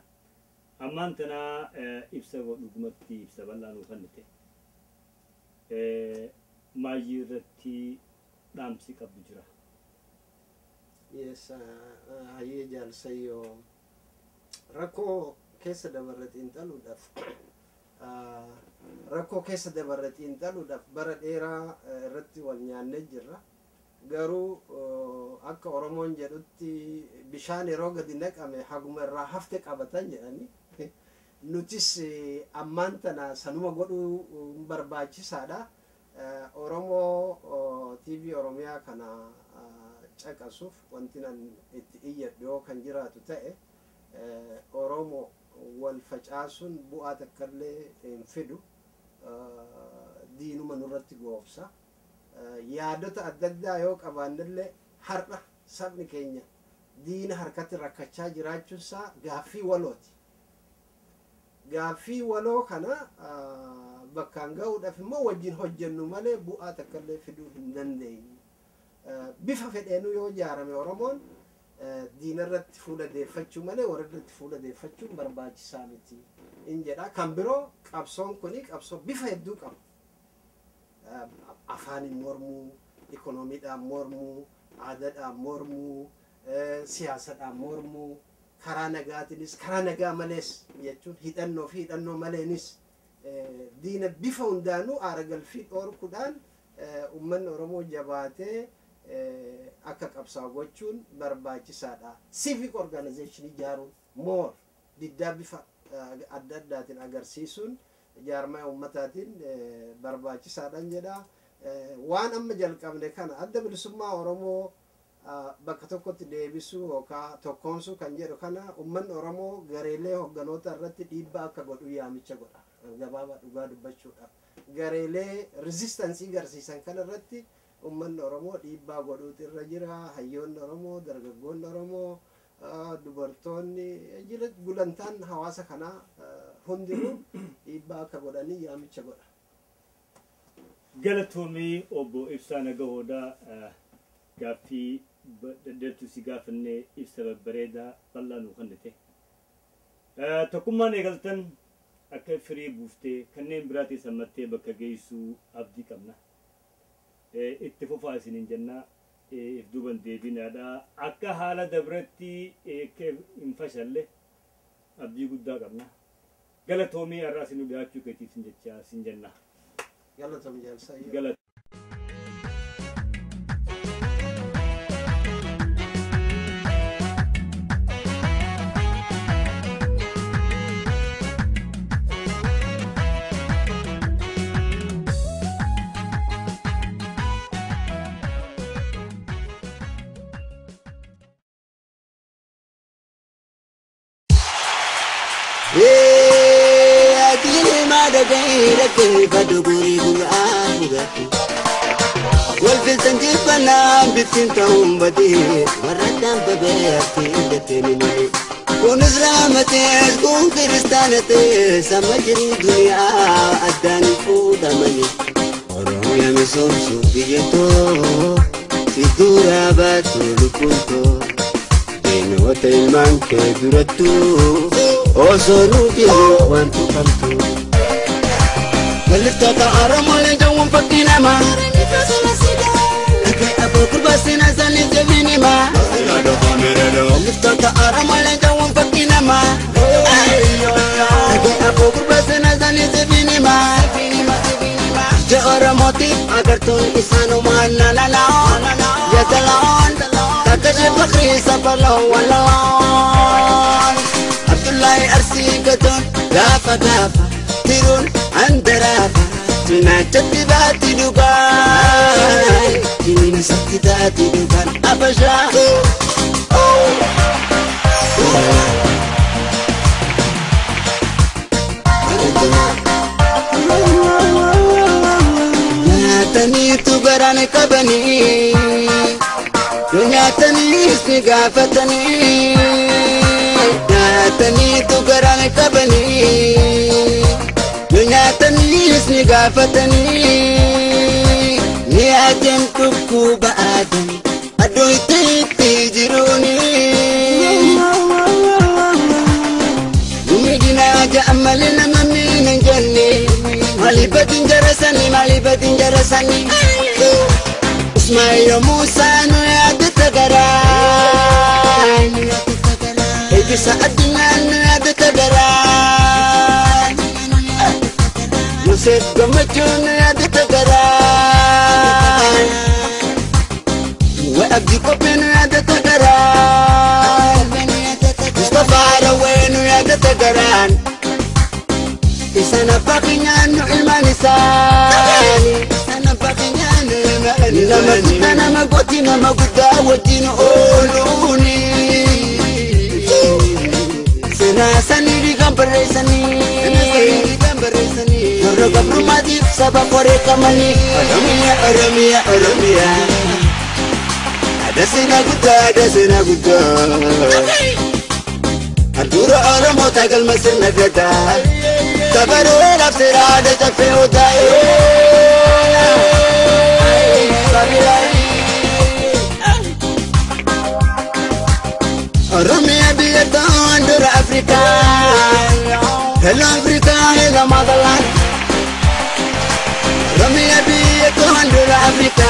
Ammaan tanaa ibsa dhugumatti ibsa bal'aa nuuf kennite. Maayyii irratti dhaamsi qabdu jira. Yes, hayyee jaalsayyoo rakkoo keessa dabarre xiinxaluudhaaf rakkoo keessa dabarre xiinxaluudhaaf bara dheeraa irratti wal nyaannee jirra. Garuu akka Oromoon jedhutti bishaan yeroo gadi naqame haguma irraa hafte qabatan jedhanii nutis ammaan tana sanuma godhuu barbaachisaadha. Oromoo TV Oromiyaa kana caqasuuf wanti nan itti iyyadhu yoo kan jiraatu ta'e Oromoo wal facaasuun bu'aa takkallee hin fidu. Diinuma nurratti goobsa. Yaadota adda addaa yoo qabaannillee har'a sabni keenya diina harkatti rakkachaa jiraachuunsaa gaaffii walooti. Gaaffii waloo kana bakkaan ga'uudhaaf immoo wajjin hojjennu malee bu'aa takkallee fiduu hin dandeenyu. Bifa fedheenuu yoo ijaarame Oromoon diina irratti fuula deeffachuu malee warra irratti fuula deeffachuun barbaachisaa miti in jedha. Kan biroo qabsoon kuni qabsoo bifa hedduu qaba. Afaaniin mormuu, ikoonomiidhaan mormuu, aadaadhaan mormuu, siyaasadhaan mormuu, karaa nagaatiinis karaa nagaa malees jechuun hidhannoo fi hidhannoo maleenis diina bifa hundaanuu aara galfii dhoorkuudhaan uummanni Oromoo jabaatee akka qabsaa'u gochuun barbaachisaadha. Civic organization ijaaruun more diddaa bifa adda addaatiin agarsiisuun jaarmaa uummataatiin barbaachisaadhaan jedha. Waan amma jalqabne kana adda bilisummaa Oromoo bakka tokkotti deebisuu yookaan tokkoomsuu kan jedhu kana uummanni Oromoo gareelee hogganoota irratti dhiibbaa akka godhu yaamicha godha. Gabaabaa dhugaa dubbachuudhaaf gareelee rizistansii garsiisan kana irratti uummanni Oromoo dhiibbaa godhuutu irra jira. Hayyoonni Oromoo, dargaggoonni Oromoo, dubartoonni gulantaan hawaasa kanaa hundinuu dhiibbaa akka godhanii yaamicha godha. Galatoomii obbo Ibsaa Nagahoodhaa gaaffii daddartuu si gaafannee ibsa babbareedaa bal'aa nuu kennite. Tokkummaan eegaltan akka firii buuftee kanneen biraatti sammattee bakka geessuu abdii qabna. Itti fufaa isiniin jennaa if duuban deebinaadhaa akka haala dabratti hin fashalle abdii guddaa qabna. Galatoomii har'aa isin dhiyaachuu keetiif sin jenna. Galatoomii jaalsa. والفلسن جبنا بتين تهم بدي وردان ببيعتي بتيني كون إسلامتي كون كريستانتي سمجري دنيا أداني فودا مني ورهم يا مسوم سوفيتو في دورا باتو لكنتو بين وتيمان كدرتو أوصلوا بيو وانتو قمتو Lifta ka aramole jawon fakina ma Ake abu kurbasina zani zemini ma Lifta ka aramole jawon fakina ma Ake abu kurbasina zani zemini ma Ja aramoti agar tun isanu manna lalon Ya talon Takashi fakri sapalon walon Abdullahi arsi gadon Gafa gafa Tirun Andaraba, tunajati bati dugan, kini sakti dati dugan abasha. Nyatani tu garane kabani, nyatani isni gafatani, nyatani tu garane kabani. Nyatani isni gafatani ni ajem tukku ba'adan adoy titi jiruni Umidina ja'amalina mamina janni Malibatin jarasani Ismail Musa no yadita garan Ibisa adina no yadita garan Yusuf Gamachun yadita garan Wa abdi kopin yadita garan Mustafa Rawenu yadita garan Isana pakinyanu ilmanisani Isana pakinyanu ilmanisani Namakita namagoti namaguda wajinu oluni Senasani digambaresani Noroga brumadif sabak koreka mani Oromia Ada sena guda Ardura Oromo tagal masir nagada Tabaru lafsira ada cafe utai Oromia biyata Andura Afrika Hello Africa, hello motherland Oromia biyata Andura Afrika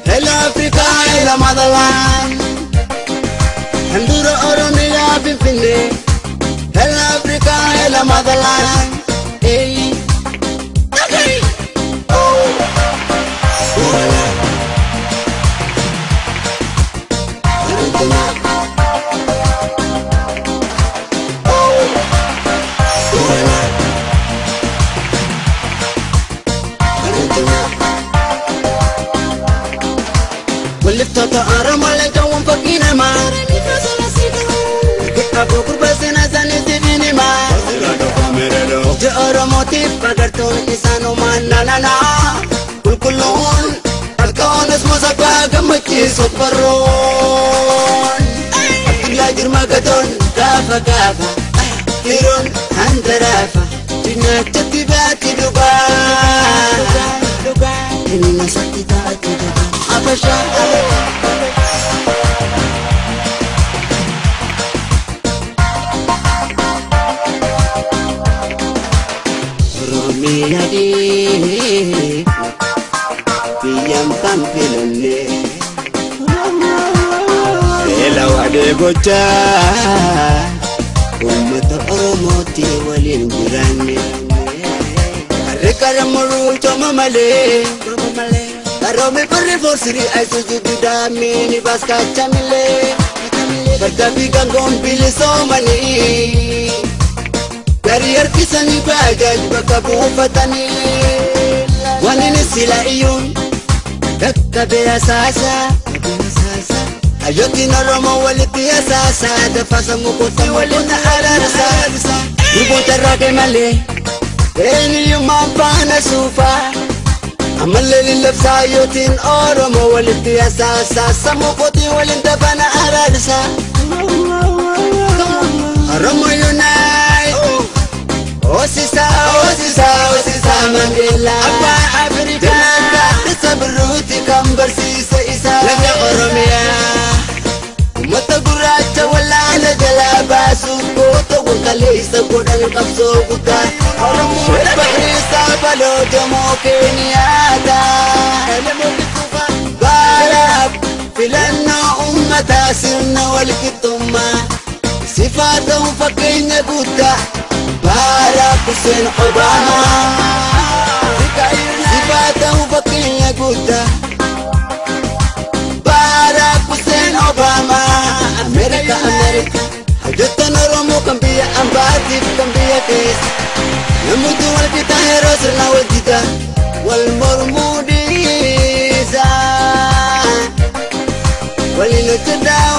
Hello Africa, hello motherland Andura Oromia Finfinne Hello Africa, hello motherland Hey, okay. فقرتون إسانوما نانانا كلون الكون اسمه سبا قمتي صبرون لا جرما قدون كافا كافا كيرون هندرافا جنات تتباتي دبا إننا ستتاتي دبا أبشا رومي يدي بيام تنفلني إلا وعدي قجا أمة أرموتي ولنجراني Rikara muru choma male Karomi pari forsiri aisu judu dami ni baska chamile Berdabi gangom pili somani Karier kisani bajaj bakabu fatani Wanini sila iyun Dakka bea sasa Ayoti noromo waliti asasa Dafasa mukuti walita ala rasa Ribunta rake male Eni yumampana sufa Amaleli lefsa yotin oromo waliti asasa Samukoti walinta bana aradisa Oromo unite Osisa Mandela Abba Afrika Disa beruti kambar sisa isa Lanya Oromia Mata guracha wala na jala basu Koto wakale isa kodang kapso kuta Bakri sabalo jamo kenyatta Barab filana ummata sirna walkitumma Sifatahum fakinya kuta Barack Hussein Obama Sifatahum fakinya kuta Barack Hussein Obama America Hajatan Oromo kambia ambatif kambia kes Namutu wal kita heros na wajida Wal mormudiza Walinu tadaw